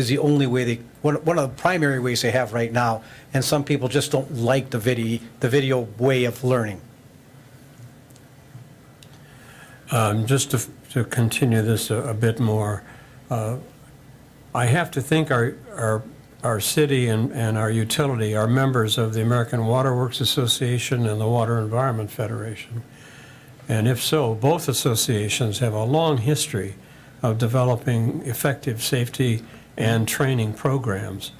the only way one of the primary ways they have right now, and some people just don't like the video way of learning. Just to continue this a bit more, I have to think our city and our utility are members of the American Water Works Association and the Water Environment Federation. And if so, both associations have a long history of developing effective safety and training programs.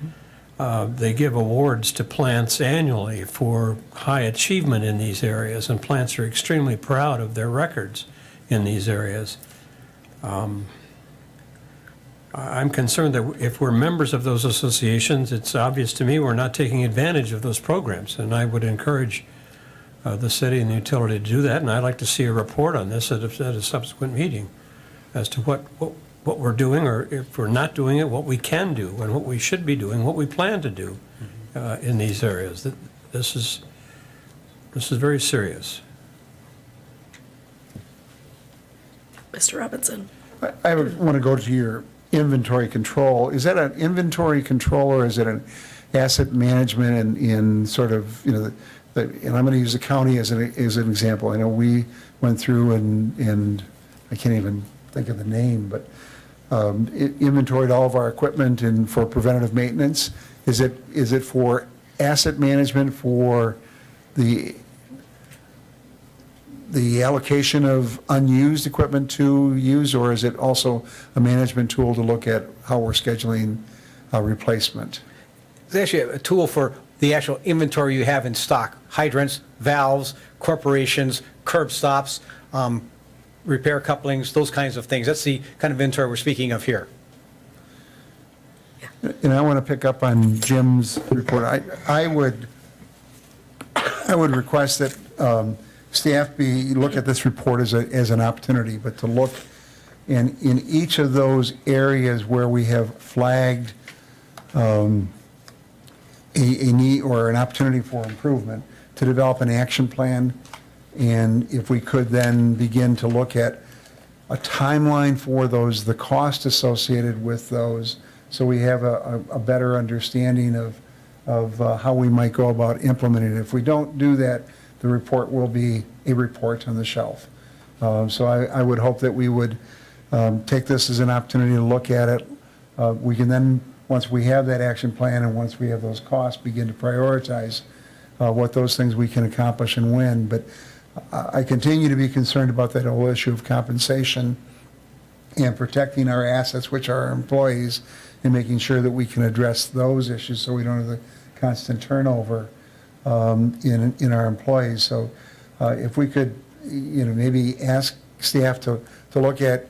They give awards to plants annually for high achievement in these areas, and plants are extremely proud of their records in these areas. I'm concerned that if we're members of those associations, it's obvious to me we're not taking advantage of those programs, and I would encourage the city and the utility to do that, and I'd like to see a report on this at a subsequent meeting as to what we're doing, or if we're not doing it, what we can do, and what we should be doing, what we plan to do in these areas. This is very serious. Mr. Robinson. I would want to go to your inventory control. Is that an inventory control, or is it an asset management and in sort of, and I'm going to use the county as an example. I know we went through and I can't even think of the name, but inventoried all of our equipment and for preventative maintenance. Is it for asset management, for the allocation of unused equipment to use, or is it also a management tool to look at how we're scheduling replacement? It's actually a tool for the actual inventory you have in stock: hydrants, valves, corporations, curb stops, repair couplings, those kinds of things. That's the kind of inventory we're speaking of here. And I want to pick up on Jim's report. I would request that staff look at this report as an opportunity, but to look in each of those areas where we have flagged a need or an opportunity for improvement, to develop an action plan. And if we could then begin to look at a timeline for those, the cost associated with those, so we have a better understanding of how we might go about implementing it. If we don't do that, the report will be a report on the shelf. So I would hope that we would take this as an opportunity to look at it. We can then, once we have that action plan and once we have those costs, begin to prioritize what those things we can accomplish and when. But I continue to be concerned about that whole issue of compensation and protecting our assets, which are our employees, and making sure that we can address those issues so we don't have the constant turnover in our employees. So if we could, maybe ask staff to look at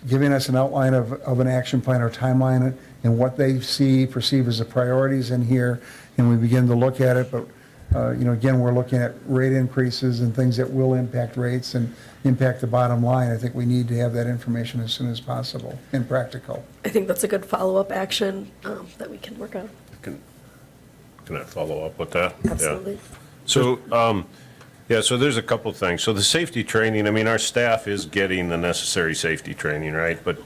giving us an outline of an action plan or timeline and what they perceive as the priorities in here, and we begin to look at it. But again, we're looking at rate increases and things that will impact rates and impact the bottom line. I think we need to have that information as soon as possible and practical. I think that's a good follow-up action that we can work on. Can I follow up with that? Absolutely. Yeah. So, so there's a couple things. So the safety training, our staff is getting the necessary safety training, right? But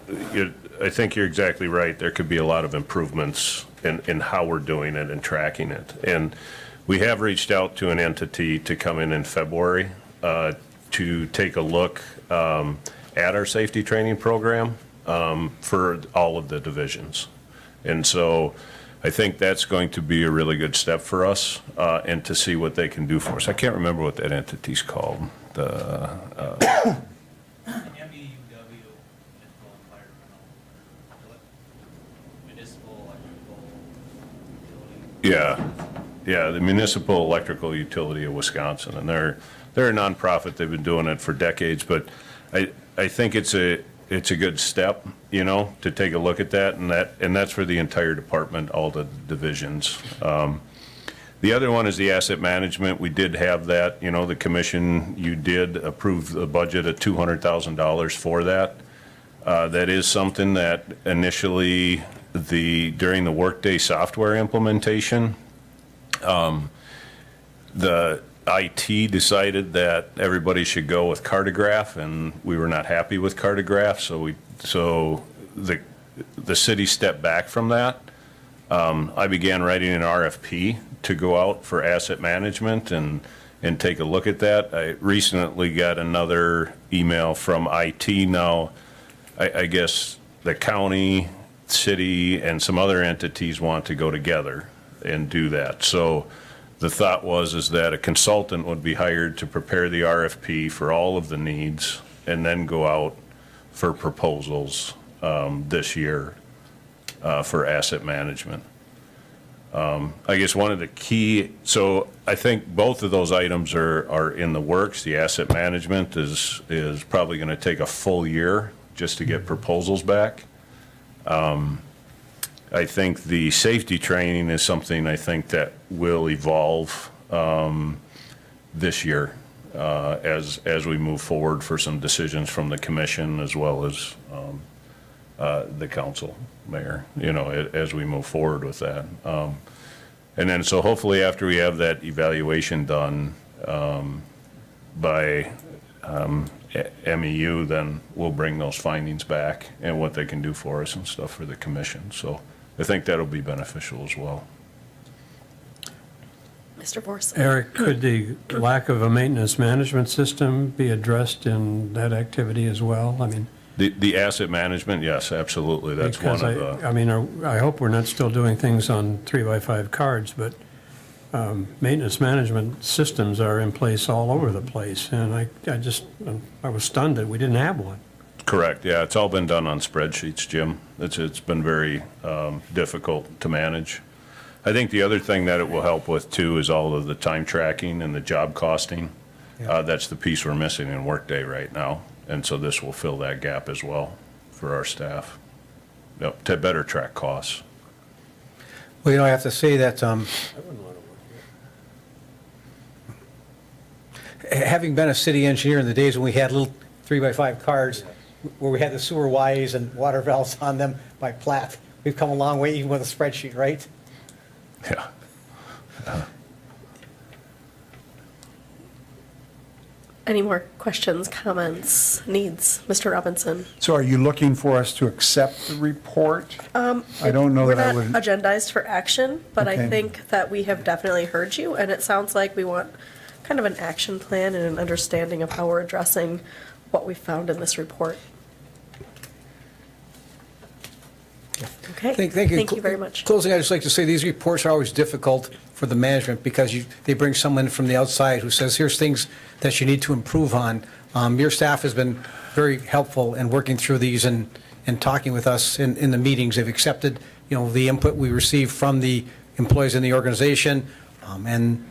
I think you're exactly right. There could be a lot of improvements in how we're doing it and tracking it. And we have reached out to an entity to come in February to take a look at our safety training program for all of the divisions. And so I think that's going to be a really good step for us, and to see what they can do for us. I can't remember what that entity's called. MEUW, municipal electrical utility. Yeah, the Municipal Electrical Utility of Wisconsin, and they're a nonprofit. They've been doing it for decades, but I think it's a good step, to take a look at that, and that's for the entire department, all the divisions. The other one is the asset management. We did have that, the commission, you did approve the budget at $200,000 for that. That is something that initially, during the Workday software implementation, the IT decided that everybody should go with Cartograph, and we were not happy with Cartograph, so the city stepped back from that. I began writing an RFP to go out for asset management and take a look at that. I recently got another email from IT now. I guess the county, city, and some other entities want to go together and do that. So the thought is that a consultant would be hired to prepare the RFP for all of the needs and then go out for proposals this year for asset management. I guess one of the key, so I think both of those items are in the works. The asset management is probably going to take a full year just to get proposals back. I think the safety training is something I think that will evolve this year as we move forward for some decisions from the commission as well as the council, mayor, as we move forward with that. And then so hopefully after we have that evaluation done by MEU, then we'll bring those findings back and what they can do for us and stuff for the commission. So I think that'll be beneficial as well. Mr. Vorse? Eric, could the lack of a maintenance management system be addressed in that activity as well? I mean, The asset management, yes, absolutely. That's one because of the. I mean, I hope we're not still doing things on 3x5 cards, but maintenance management systems are in place all over the place, and I was stunned that we didn't have one. Correct, yeah, it's all been done on spreadsheets, Jim. It's been very difficult to manage. I think the other thing that it will help with too is all of the time tracking and the job costing. That's the piece we're missing in Workday right now, and so this will fill that gap as well for our staff. Yep, to better track costs. Well, I have to say that having been a city engineer in the days when we had little 3x5 cards where we had the sewer Ys and water valves on them by plat, we've come a long way even with a spreadsheet, right? Yeah. Any more questions, comments, needs? Mr. Robinson? So are you looking for us to accept the report? I don't know that I would. We're not agendized for action, but I Okay. think that we have definitely heard you, and it sounds like we want kind of an action plan and an understanding of how we're addressing what we found in this report. Okay, Thank you. thank you very much. Closing, I'd just like to say these reports are always difficult for the management because they bring someone from the outside who says, here's things that you need to improve on. Your staff has been very helpful in working through these and talking with us in the meetings. They've accepted, the input we received from the employees in the organization, and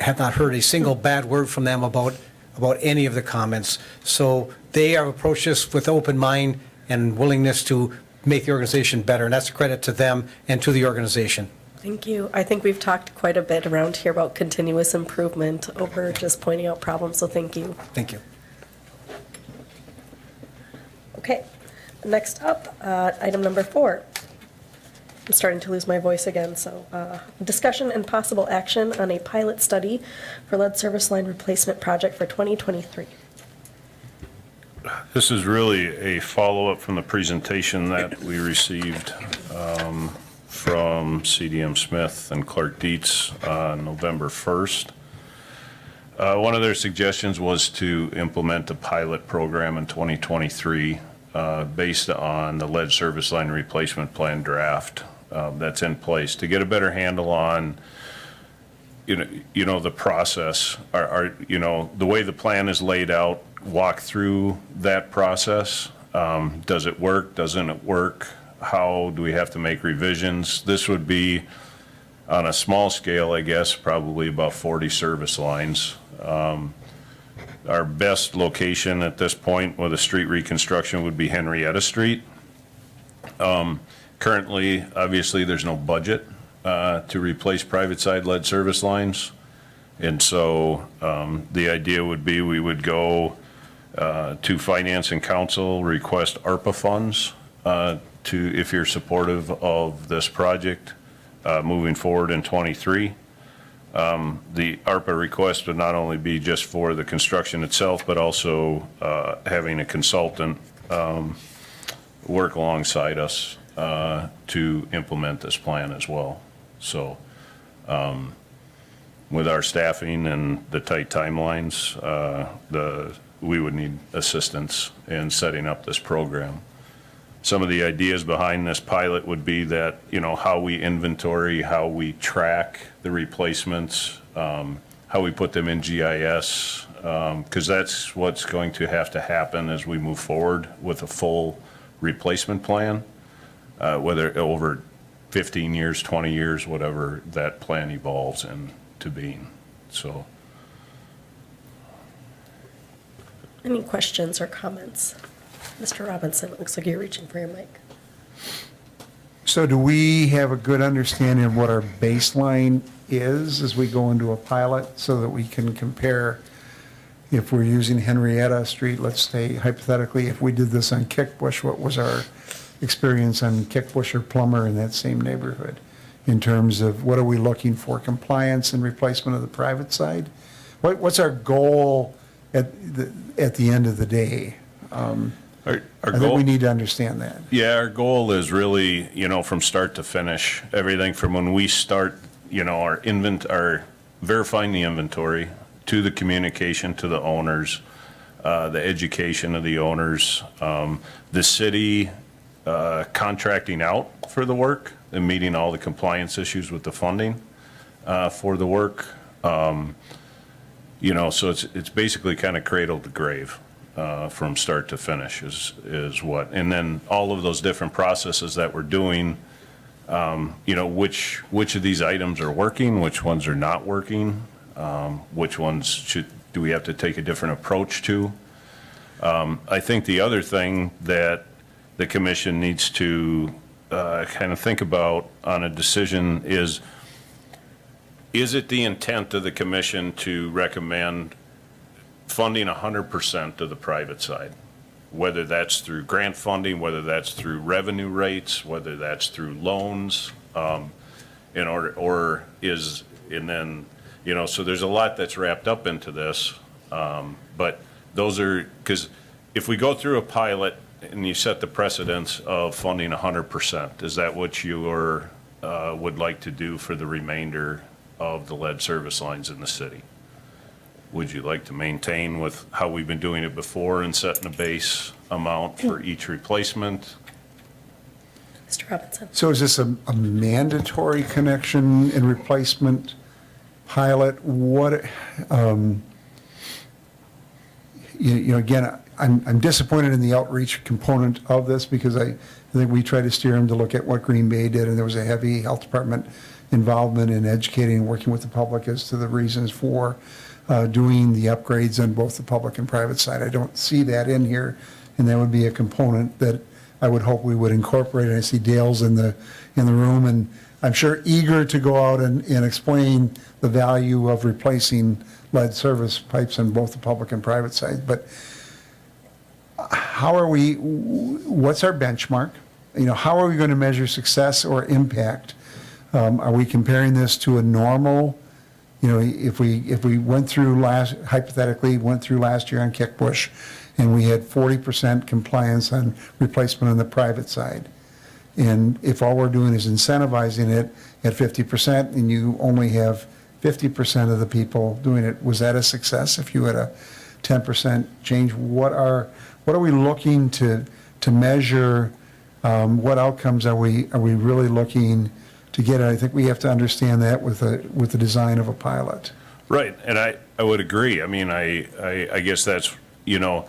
have not heard a single bad word from them about any of the comments. So they have approached us with open mind and willingness to make the organization better, and that's a credit to them and to the organization. Thank you. I think we've talked quite a bit around here about continuous improvement over just pointing out problems, so thank you. Thank you. Okay, next up, item number 4. I'm starting to lose my voice again, so discussion and possible action on a pilot study for lead service line replacement project for 2023. This is really a follow-up from the presentation that we received from CDM Smith and Clark Dietz on November 1st. One of their suggestions was to implement a pilot program in 2023 based on the lead service line replacement plan draft that's in place to get a better handle on, the process, the way the plan is laid out, walk through that process. Does it work? Doesn't it work? How do we have to make revisions? This would be on a small scale, I guess, probably about 40 service lines. Our best location at this point with a street reconstruction would be Henrietta Street. Currently, obviously, there's no budget to replace private side lead service lines. And so the idea would be we would go to Finance and Council, request ARPA funds if you're supportive of this project moving forward in '23. The ARPA request would not only be just for the construction itself, but also having a consultant work alongside us to implement this plan as well. So with our staffing and the tight timelines, we would need assistance in setting up this program. Some of the ideas behind this pilot would be that, how we inventory, how we track the replacements, how we put them in GIS, because that's what's going to have to happen as we move forward with a full replacement plan, whether over 15 years, 20 years, whatever that plan evolves into being. So. Any questions or comments? Mr. Robinson, it looks like you're reaching for your mic. So do we have a good understanding of what our baseline is as we go into a pilot so that we can compare if we're using Henrietta Street, let's say hypothetically, if we did this on Kickbush, what was our experience on Kickbush or Plummer in that same neighborhood in terms of what are we looking for, compliance and replacement of the private side? What's our goal at the end of the day? Our I think goal, we need to understand that. yeah, our goal is really, from start to finish, everything from when we start, our verifying the inventory to the communication to the owners, the education of the owners, the city contracting out for the work and meeting all the compliance issues with the funding for the work. So it's basically kind of cradle to grave. From start to finish is what, and then all of those different processes that we're doing, which of these items are working, which ones are not working, which ones do we have to take a different approach to? I think the other thing that the commission needs to kind of think about on a decision is it the intent of the commission to recommend funding 100% of the private side, whether that's through grant funding, whether that's through revenue rates, whether that's through loans, so there's a lot that's wrapped up into this, but those are, because if we go through a pilot and you set the precedence of funding 100%, is that what you would like to do for the remainder of the lead service lines in the city? Would you like to maintain with how we've been doing it before and setting a base amount for each replacement? Mr. Robinson. So is this a mandatory connection and replacement pilot? What, again, I'm disappointed in the outreach component of this because I think we tried to steer them to look at what Green Bay did, and there was a heavy health department involvement in educating and working with the public as to the reasons for doing the upgrades on both the public and private side. I don't see that in here, and that would be a component that I would hope we would incorporate. And I see Dale's in the room, and I'm sure eager to go out and explain the value of replacing lead service pipes on both the public and private side. But what's our benchmark? How are we going to measure success or impact? Are we comparing this to a normal? If we hypothetically went through last year on Kickbush and we had 40% compliance on replacement on the private side, and if all we're doing is incentivizing it at 50% and you only have 50% of the people doing it, was that a success? If you had a 10% change, what are we looking to measure What outcomes are we really looking to get? I think we have to understand that with the design of a pilot. Right, and I would agree. I mean, I guess that's, you know,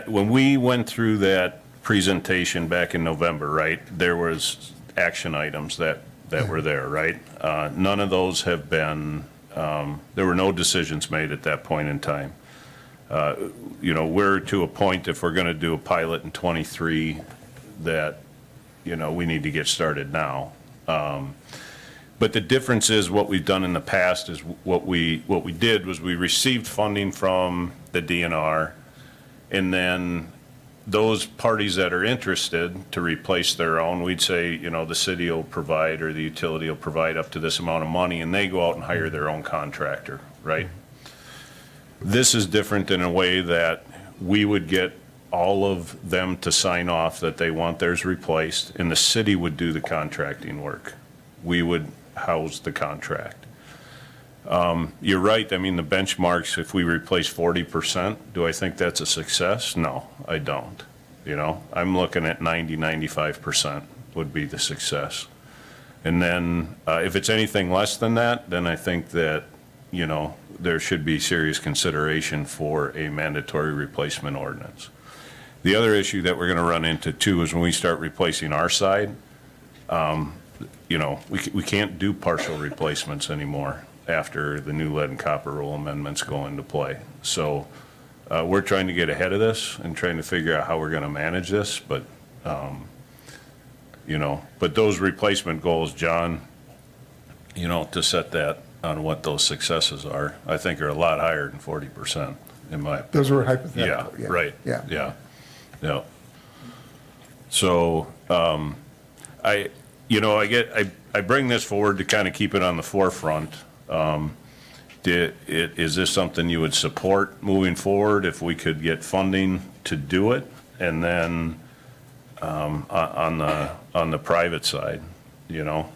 when we went through that presentation back in November, right, there was action items that were there, right? None of those have been, there were no decisions made at that point in time. You know, we're to a point, if we're gonna do a pilot in '23, that, you know, we need to get started now. But the difference is, what we've done in the past is, what we did was we received funding from the DNR, and then those parties that are interested to replace their own, we'd say, you know, the city will provide, or the utility will provide up to this amount of money, and they go out and hire their own contractor, right? This is different in a way that we would get all of them to sign off that they want theirs replaced, and the city would do the contracting work. We would house the contract. You're right, I mean, the benchmarks, if we replace 40%, do I think that's a success? No, I don't. You know, I'm looking at 95% would be the success. And then, if it's anything less than that, then I think that, you know, there should be serious consideration for a mandatory replacement ordinance. The other issue that we're gonna run into too is when we start replacing our side, you know, we can't do partial replacements anymore after the new lead and copper rule amendments go into play. So, we're trying to get ahead of this and trying to figure out how we're gonna manage this, but, you know, but those replacement goals, John, you know, to set that on what those successes are, I think are a lot higher than 40%, in my opinion. Those were Yeah, hypothetical. right. Yeah. Yeah, yeah. So, I bring this forward to kind of keep it on the forefront. Is this something you would support moving forward if we could get funding to do it? And then, on the private side, you know,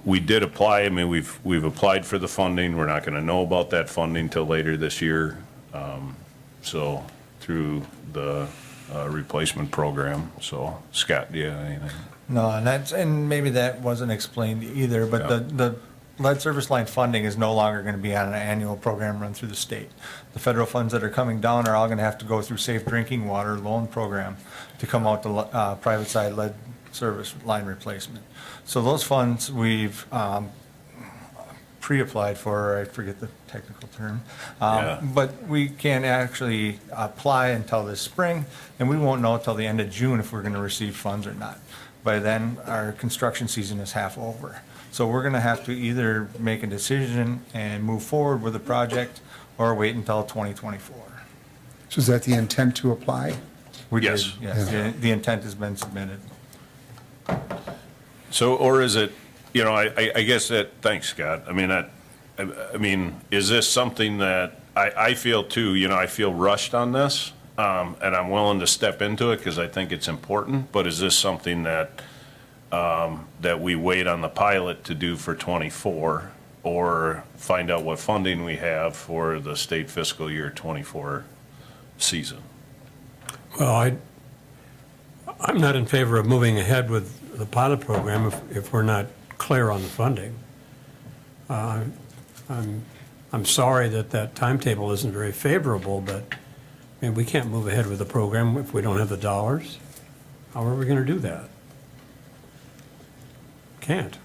we did apply. I mean, we've applied for the funding. We're not gonna know about that funding till later this year. So, through the replacement program. So, Scott, do you have anything? No, and maybe that wasn't explained either, but Yeah. the lead service line funding is no longer going to be on an annual program run through the state. The federal funds that are coming down are all going to have to go through Safe Drinking Water Loan Program to come out to private side lead service line replacement. So those funds we've pre-applied for, I forget the technical term. Yeah. But we can't actually apply until this spring, and we won't know until the end of June if we're going to receive funds or not. By then, our construction season is half over. So we're going to have to either make a decision and move forward with the project, or wait until 2024. So is that the intent to apply? We did, Yes. yes. Yeah. The intent has been submitted. So, or is it, you know, I guess that, thanks, Scott. I mean, is this something that, I feel too, you know, I feel rushed on this, and I'm willing to step into it because I think it's important, but is this something that, that we wait on the pilot to do for '24, or find out what funding we have for the state fiscal year '24 season? Well, I'm not in favor of moving ahead with the pilot program if we're not clear on the funding. I'm sorry that timetable isn't very favorable, but, I mean, we can't move ahead with the program if we don't have the dollars. How are we going to do that? Can't.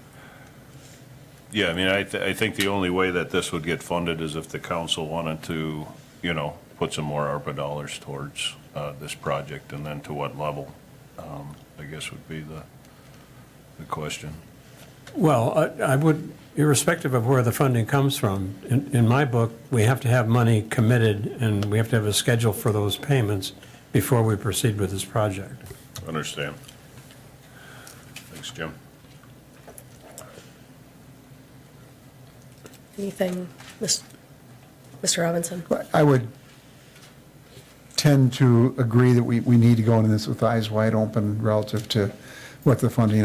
Yeah, I mean, I think the only way that this would get funded is if the council wanted to, you know, put some more ARPA dollars towards this project, and then to what level, I guess would be the question. Well, I would, irrespective of where the funding comes from, in my book, we have to have money committed, and we have to have a schedule for those payments before we proceed with this project. Understand. Thanks, Jim. Anything, Mr. Robinson? I would tend to agree that we need to go into this with eyes wide open relative to what the funding,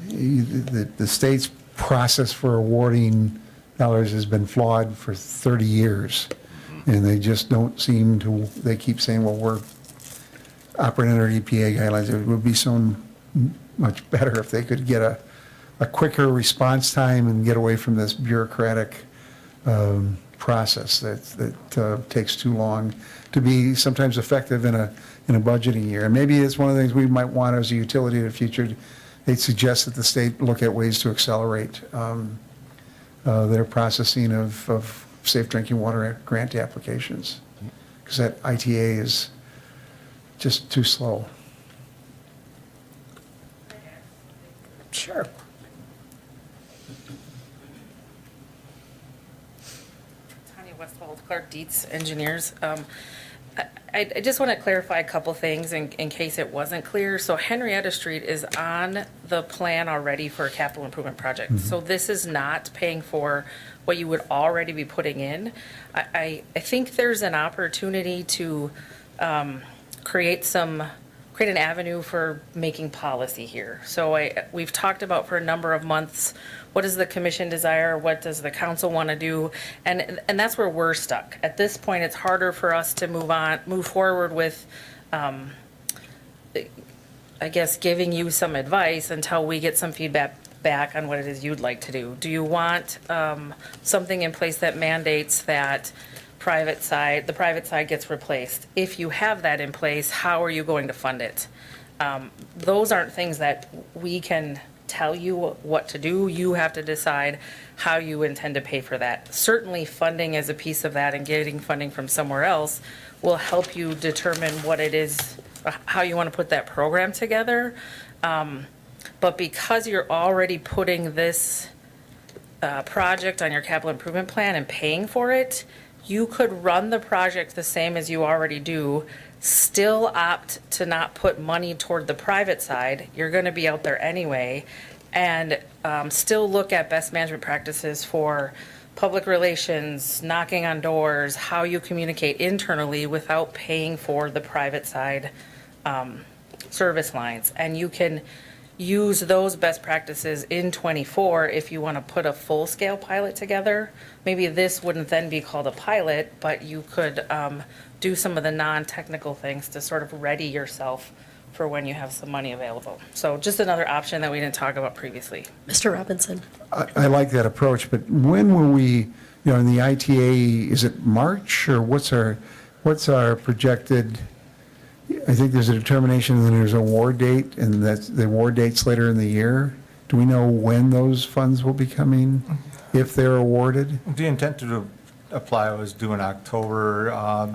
the state's process for awarding dollars has been flawed for 30 years. And they just don't seem to, they keep saying, well, operating under EPA guidelines, it would be so much better if they could get a quicker response time and get away from this bureaucratic process that takes too long to be sometimes effective in a budgeting year. And maybe it's one of the things we might want as a utility in the future. They suggest that the state look at ways to accelerate their processing of safe drinking water grant applications, because that ITA is just too slow. Sure. Tanya Westfall, Clark Dietz Engineers. I just want to clarify a couple things in case it wasn't clear. So Henrietta Street is on the plan already for a capital improvement project. So this is not paying for what you would already be putting in. I think there's an opportunity to create an avenue for making policy here. So we've talked about for a number of months, what does the commission desire? What does the council want to do? And that's where we're stuck. At this point, it's harder for us to move forward with, I guess, giving you some advice until we get some feedback back on what it is you'd like to do. Do you want something in place that mandates that the private side gets replaced? If you have that in place, how are you going to fund it? Those aren't things that we can tell you what to do. You have to decide how you intend to pay for that. Certainly funding is a piece of that, and getting funding from somewhere else will help you determine what it is, how you want to put that program together. But because you're already putting this project on your capital improvement plan and paying for it, you could run the project the same as you already do, still opt to not put money toward the private side. You're going to be out there anyway, and still look at best management practices for public relations, knocking on doors, how you communicate internally without paying for the private side service lines. And you can use those best practices in '24 if you want to put a full-scale pilot together. Maybe this wouldn't then be called a pilot, but you could do some of the non-technical things to sort of ready yourself for when you have some money available. So just another option that we didn't talk about previously. Mr. Robinson. I like that approach, but when will we, in the ITA, is it March, or what's our projected, I think there's a determination that there's a award date, and that's the award date's later in the year. Do we know when those funds will be coming, if they're awarded? The intent to apply was due in October.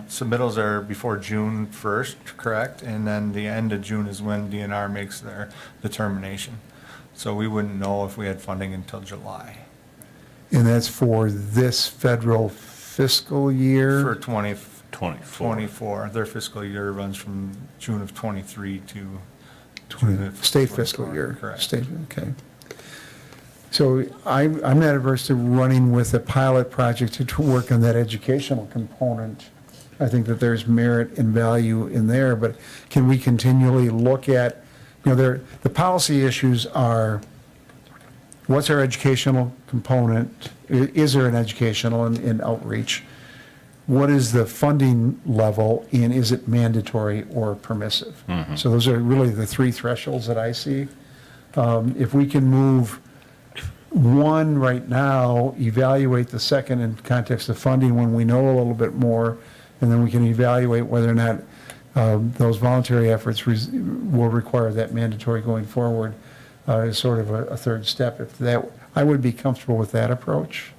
Submittals are before June 1st, correct? And then the end of June is when DNR makes their determination. So we wouldn't know if we had funding until July. And that's for this federal fiscal year? For 24. 24. Their fiscal year runs from June of 23 to June of State 24. fiscal year? Correct. State, okay. So I'm not averse to running with a pilot project to work on that educational component. I think that there's merit and value in there, but can we continually look at, the policy issues are, what's our educational component? Is there an educational and outreach? What is the funding level, and is it mandatory or permissive? So those are really the three thresholds that I see. If we can move one right now, evaluate the second in context of funding when we know a little bit more, and then we can evaluate whether or not those voluntary efforts will require that mandatory going forward as sort of a third step. If that, I would be comfortable with that approach.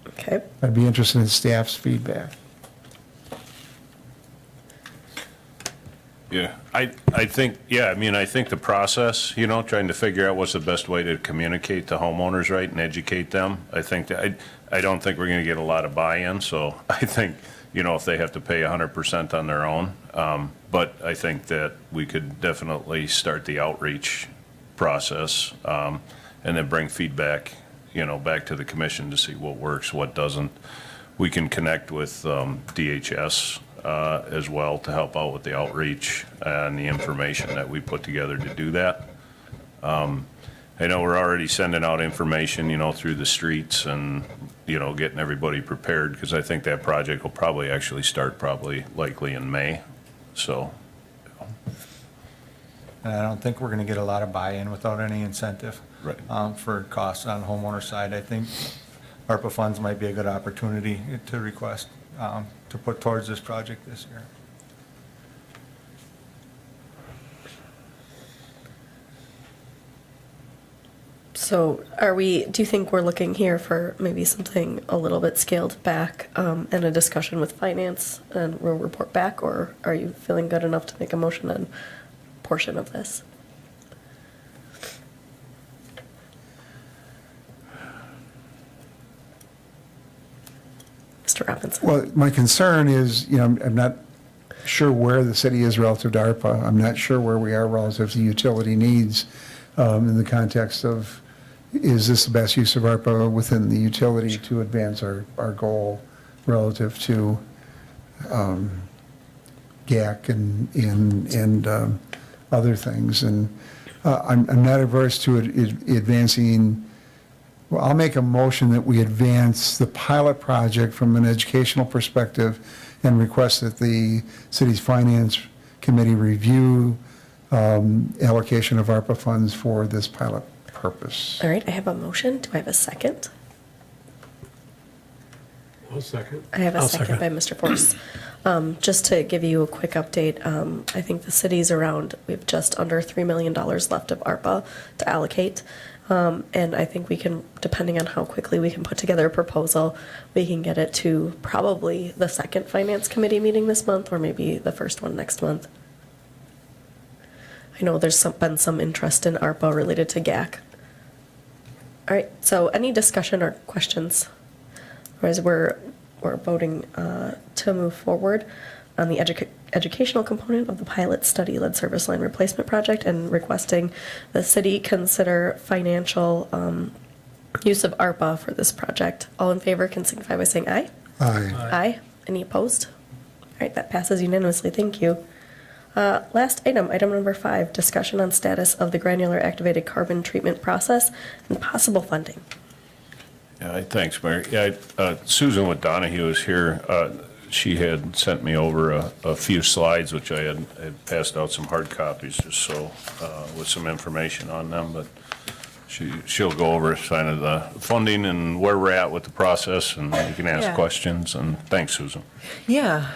Okay. I'd be interested in staff's feedback. Yeah, I think the process, trying to figure out what's the best way to communicate to homeowners, right, and educate them. I think that, I don't think we're gonna get a lot of buy-in, so I think, if they have to pay 100% on their own. But I think that we could definitely start the outreach process, and then bring feedback, back to the commission to see what works, what doesn't. We can connect with DHS as well to help out with the outreach and the information that we put together to do that. I know we're already sending out information, through the streets and, getting everybody prepared, because I think that project will probably actually start likely in May. So, And I don't think we're going to get a lot of buy-in without any incentive. Right. For costs on the homeowner side. I think ARPA funds might be a good opportunity to request, to put towards this project this year. So do you think we're looking here for maybe something a little bit scaled back and a discussion with finance and we'll report back? Or are you feeling good enough to make a motion on portion of this? Mr. Robinson? Well, my concern is, I'm not sure where the city is relative to ARPA. I'm not sure where we are relative to utility needs in the context of, is this the best use of ARPA within the utility to advance our goal relative to GAC and other things. And I'm not averse to advancing. Well, I'll make a motion that we advance the pilot project from an educational perspective and request that the city's finance committee review allocation of ARPA funds for this pilot purpose. All right, I have a motion. Do I have a second? I'll second. I have a I'll second by Mr. Force. Just to give you a quick update, I think the city's around, we have just under $3 million left of ARPA to allocate. And I think we can, depending on how quickly we can put together a proposal, we can get it to probably the second finance committee meeting this month or maybe the first one next month. I know there's been some interest in ARPA related to GAC. All right, so any discussion or questions? Otherwise, we're voting to move forward on the educational component of the pilot study-led service line replacement project and requesting the city consider financial use of ARPA for this project. All in favor can signify by saying aye. Aye. Aye. Any opposed? All right, that passes unanimously. Thank you. Last item, item number 5, discussion on status of the granular activated carbon treatment process and possible funding. Yeah, thanks, Mary. Yeah, Susan with Donahue is here. She had sent me over a few slides, which I had passed out some hard copies just so, with some information on them, but she'll go over kind of the funding and where we're at with the process, and you can ask Yeah. questions, and thanks, Susan. Yeah.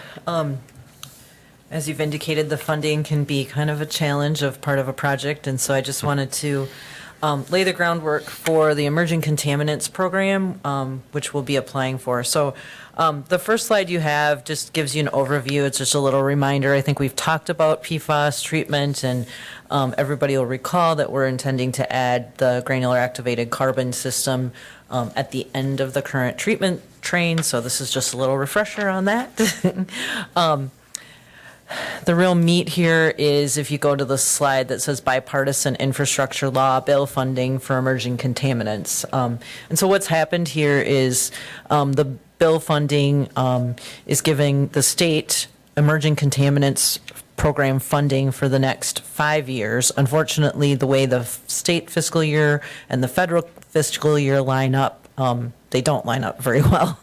As you've indicated, the funding can be kind of a challenge of part of a project, and so I just wanted to lay the groundwork for the emerging contaminants program, which we'll be applying for. So the first slide you have just gives you an overview. It's just a little reminder. I think we've talked about PFAS treatment, and everybody will recall that we're intending to add the granular activated carbon system at the end of the current treatment train. So this is just a little refresher on that. The real meat here is if you go to the slide that says bipartisan infrastructure law bill funding for emerging contaminants. And so what's happened here is the bill funding is giving the state emerging contaminants program funding for the next 5 years. Unfortunately, the way the state fiscal year and the federal fiscal year line up, they don't line up very well.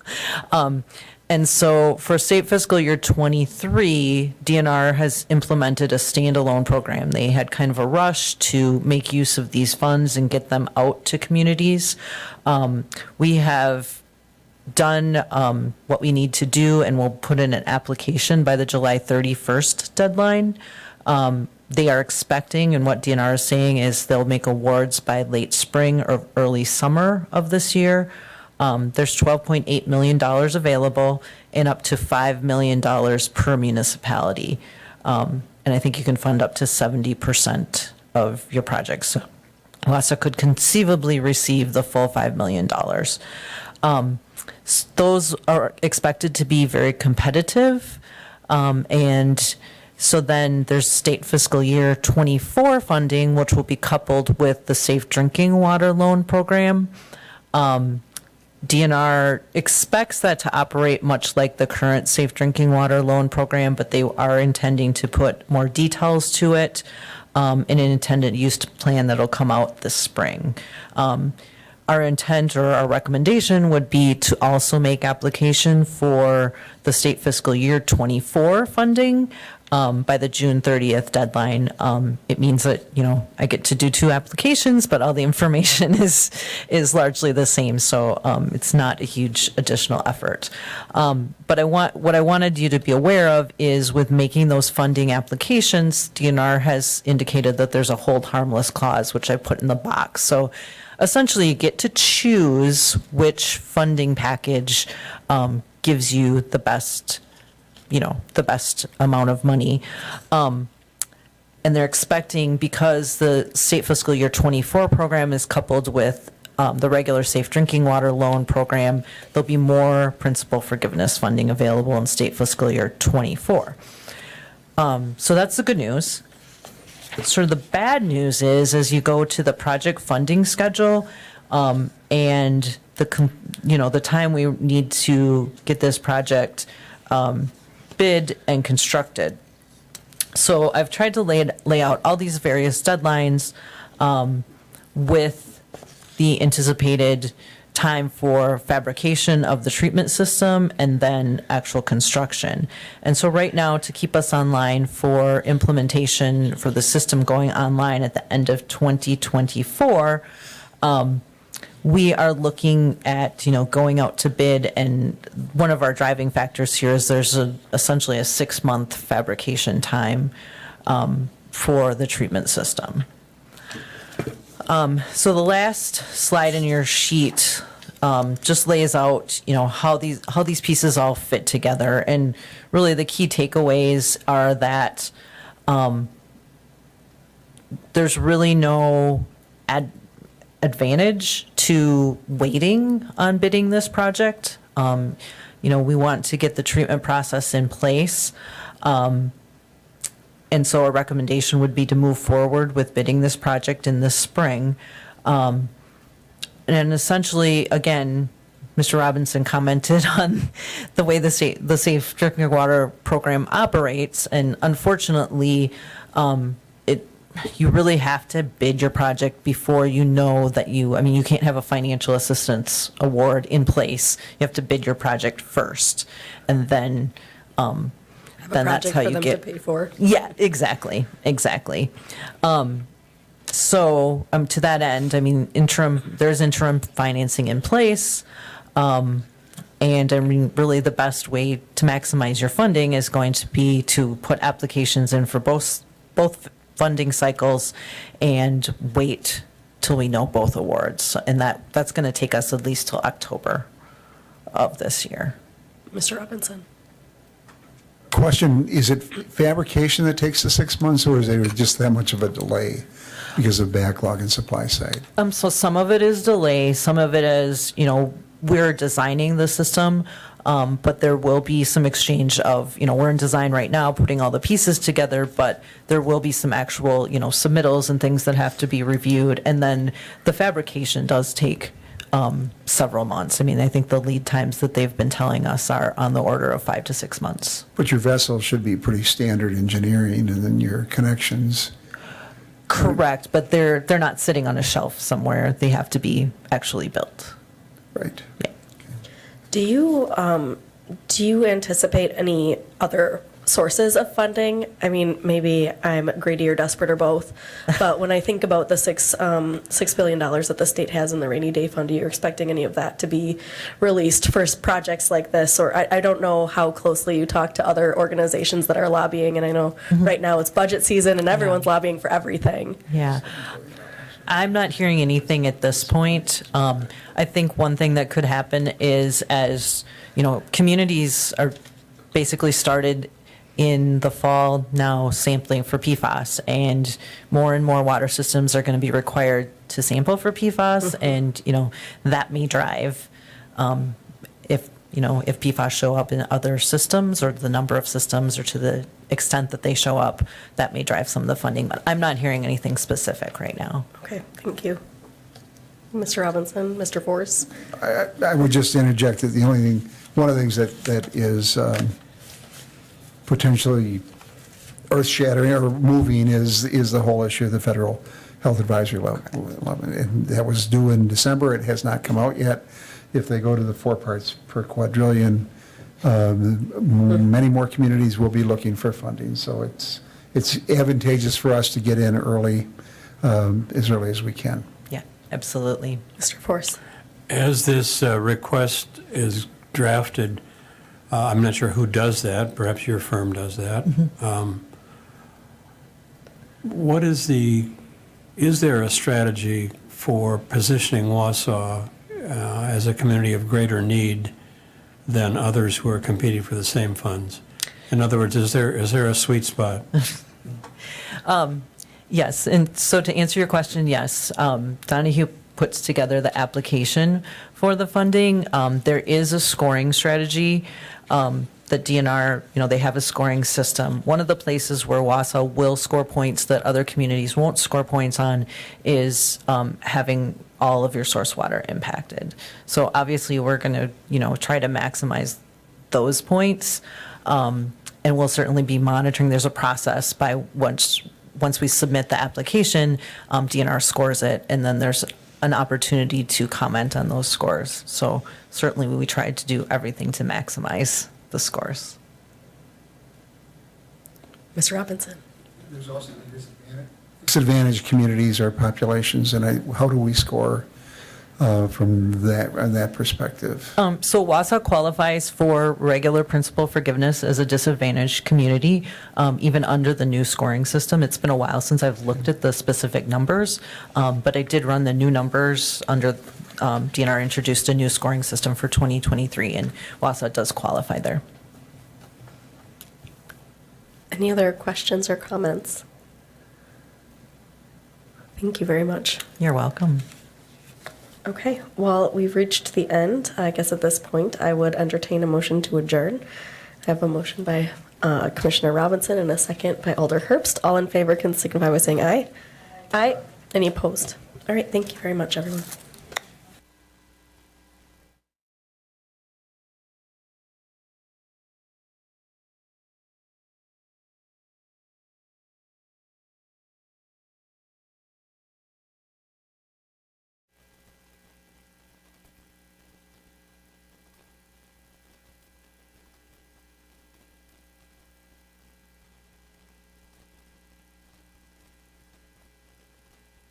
And so for state fiscal year 23, DNR has implemented a standalone program. They had kind of a rush to make use of these funds and get them out to communities. We have done what we need to do, and we'll put in an application by the July 31st deadline. They are expecting, and what DNR is saying is they'll make awards by late spring or early summer of this year. There's $12.8 million available and up to $5 million per municipality. And I think you can fund up to 70% of your projects. So Wausau could conceivably receive the full $5 million. Those are expected to be very competitive. And so then there's state fiscal year 24 funding, which will be coupled with the Safe Drinking Water Loan Program. DNR expects that to operate much like the current Safe Drinking Water Loan Program, but they are intending to put more details to it in an intended use plan that'll come out this spring. Our intent or our recommendation would be to also make application for the state fiscal year 24 funding. by the June 30th deadline, it means that, I get to do 2 applications, but all the information is largely the same, so it's not a huge additional effort. But what I wanted you to be aware of is with making those funding applications, DNR has indicated that there's a hold harmless clause, which I put in the box. So essentially, you get to choose which funding package gives you the best amount of money. And they're expecting, because the state fiscal year 24 program is coupled with the regular safe drinking water loan program, there'll be more principal forgiveness funding available in state fiscal year 24. So that's the good news. Sort of the bad news is, as you go to the project funding schedule, and the time we need to get this project bid and constructed. So I've tried to lay out all these various deadlines with the anticipated time for fabrication of the treatment system and then actual construction. And so right now, to keep us online for implementation for the system going online at the end of 2024, we are looking at, going out to bid, and one of our driving factors here is there's essentially a 6-month fabrication time for the treatment system. So the last slide in your sheet just lays out, how these pieces all fit together, and really the key takeaways are that there's really no advantage to waiting on bidding this project. We want to get the treatment process in place. And so a recommendation would be to move forward with bidding this project in the spring. And essentially, again, Mr. Robinson commented on the way the Safe Drinking Water Program operates. And unfortunately, you really have to bid your project before you know that you can't have a financial assistance award in place. You have to bid your project first, and then that's how you get. Have a project for them to pay for. Yeah, exactly. So to that end, there's interim financing in place. And really the best way to maximize your funding is going to be to put applications in for both funding cycles and wait till we know both awards. And that's going to take us at least till October of this year. Mr. Robinson. Question, is it fabrication that takes the 6 months, or is there just that much of a delay because of backlog and supply side? So some of it is delay, some of it is, we're designing the system, but there will be some exchange of, we're in design right now, putting all the pieces together, but there will be some actual, submittals and things that have to be reviewed. And then the fabrication does take several months. I think the lead times that they've been telling us are on the order of 5 to 6 months. But your vessel should be pretty standard engineering, and then your connections. Correct, but they're not sitting on a shelf somewhere. They have to be actually built. Right. Yeah. Do you anticipate any other sources of funding? Maybe I'm greedy or desperate or both, but when I think about the $6 billion that the state has in the rainy day fund, are you expecting any of that to be released for projects like this? Or I don't know how closely you talk to other organizations that are lobbying, and I know right now it's budget season and everyone's lobbying for everything. Yeah. I'm not hearing anything at this point. I think one thing that could happen is, as communities are basically started in the fall now sampling for PFAS, and more water systems are going to be required to sample for PFAS, and that may drive if PFAS show up in other systems, or the number of systems, or to the extent that they show up, that may drive some of the funding. But I'm not hearing anything specific right now. Okay, thank you. Mr. Robinson, Mr. Force? I would just interject that one of the things that is potentially earth-shattering or moving is the whole issue of the federal health advisory level. And that was due in December. It has not come out yet. If they go to the 4 parts per quadrillion Many more communities will be looking for funding, so it's advantageous for us to get in early, as early as we can. Yeah, absolutely. Mr. Force? As this request is drafted, I'm not sure who does that, perhaps your firm does that. What is there a strategy for positioning Wausau as a community of greater need than others who are competing for the same funds? In other words, is there a sweet spot? Yes, and so to answer your question, yes, Donahue puts together the application for the funding. There is a scoring strategy. The DNR, they have a scoring system. One of the places where Wausau will score points that other communities won't score points on is having all of your source water impacted. So obviously, we're going to, try to maximize those points, and we'll certainly be monitoring. There's a process by once we submit the application, DNR scores it, and then there's an opportunity to comment on those scores. So certainly, we tried to do everything to maximize the scores. Mr. Robinson? There's also disadvantaged communities or populations, and how do we score from that perspective? So Wausau qualifies for regular principal forgiveness as a disadvantaged community, even under the new scoring system. It's been a while since I've looked at the specific numbers, but I did run the new numbers under DNR introduced a new scoring system for 2023, and Wausau does qualify there. Any other questions or comments? Thank you very much. You're welcome. Okay, well, we've reached the end. I guess at this point, I would entertain a motion to adjourn. I have a motion by Commissioner Robinson and a second by Alder Herbst. All in favor can signify by saying aye. Aye. Any opposed? All right, thank you very much, everyone.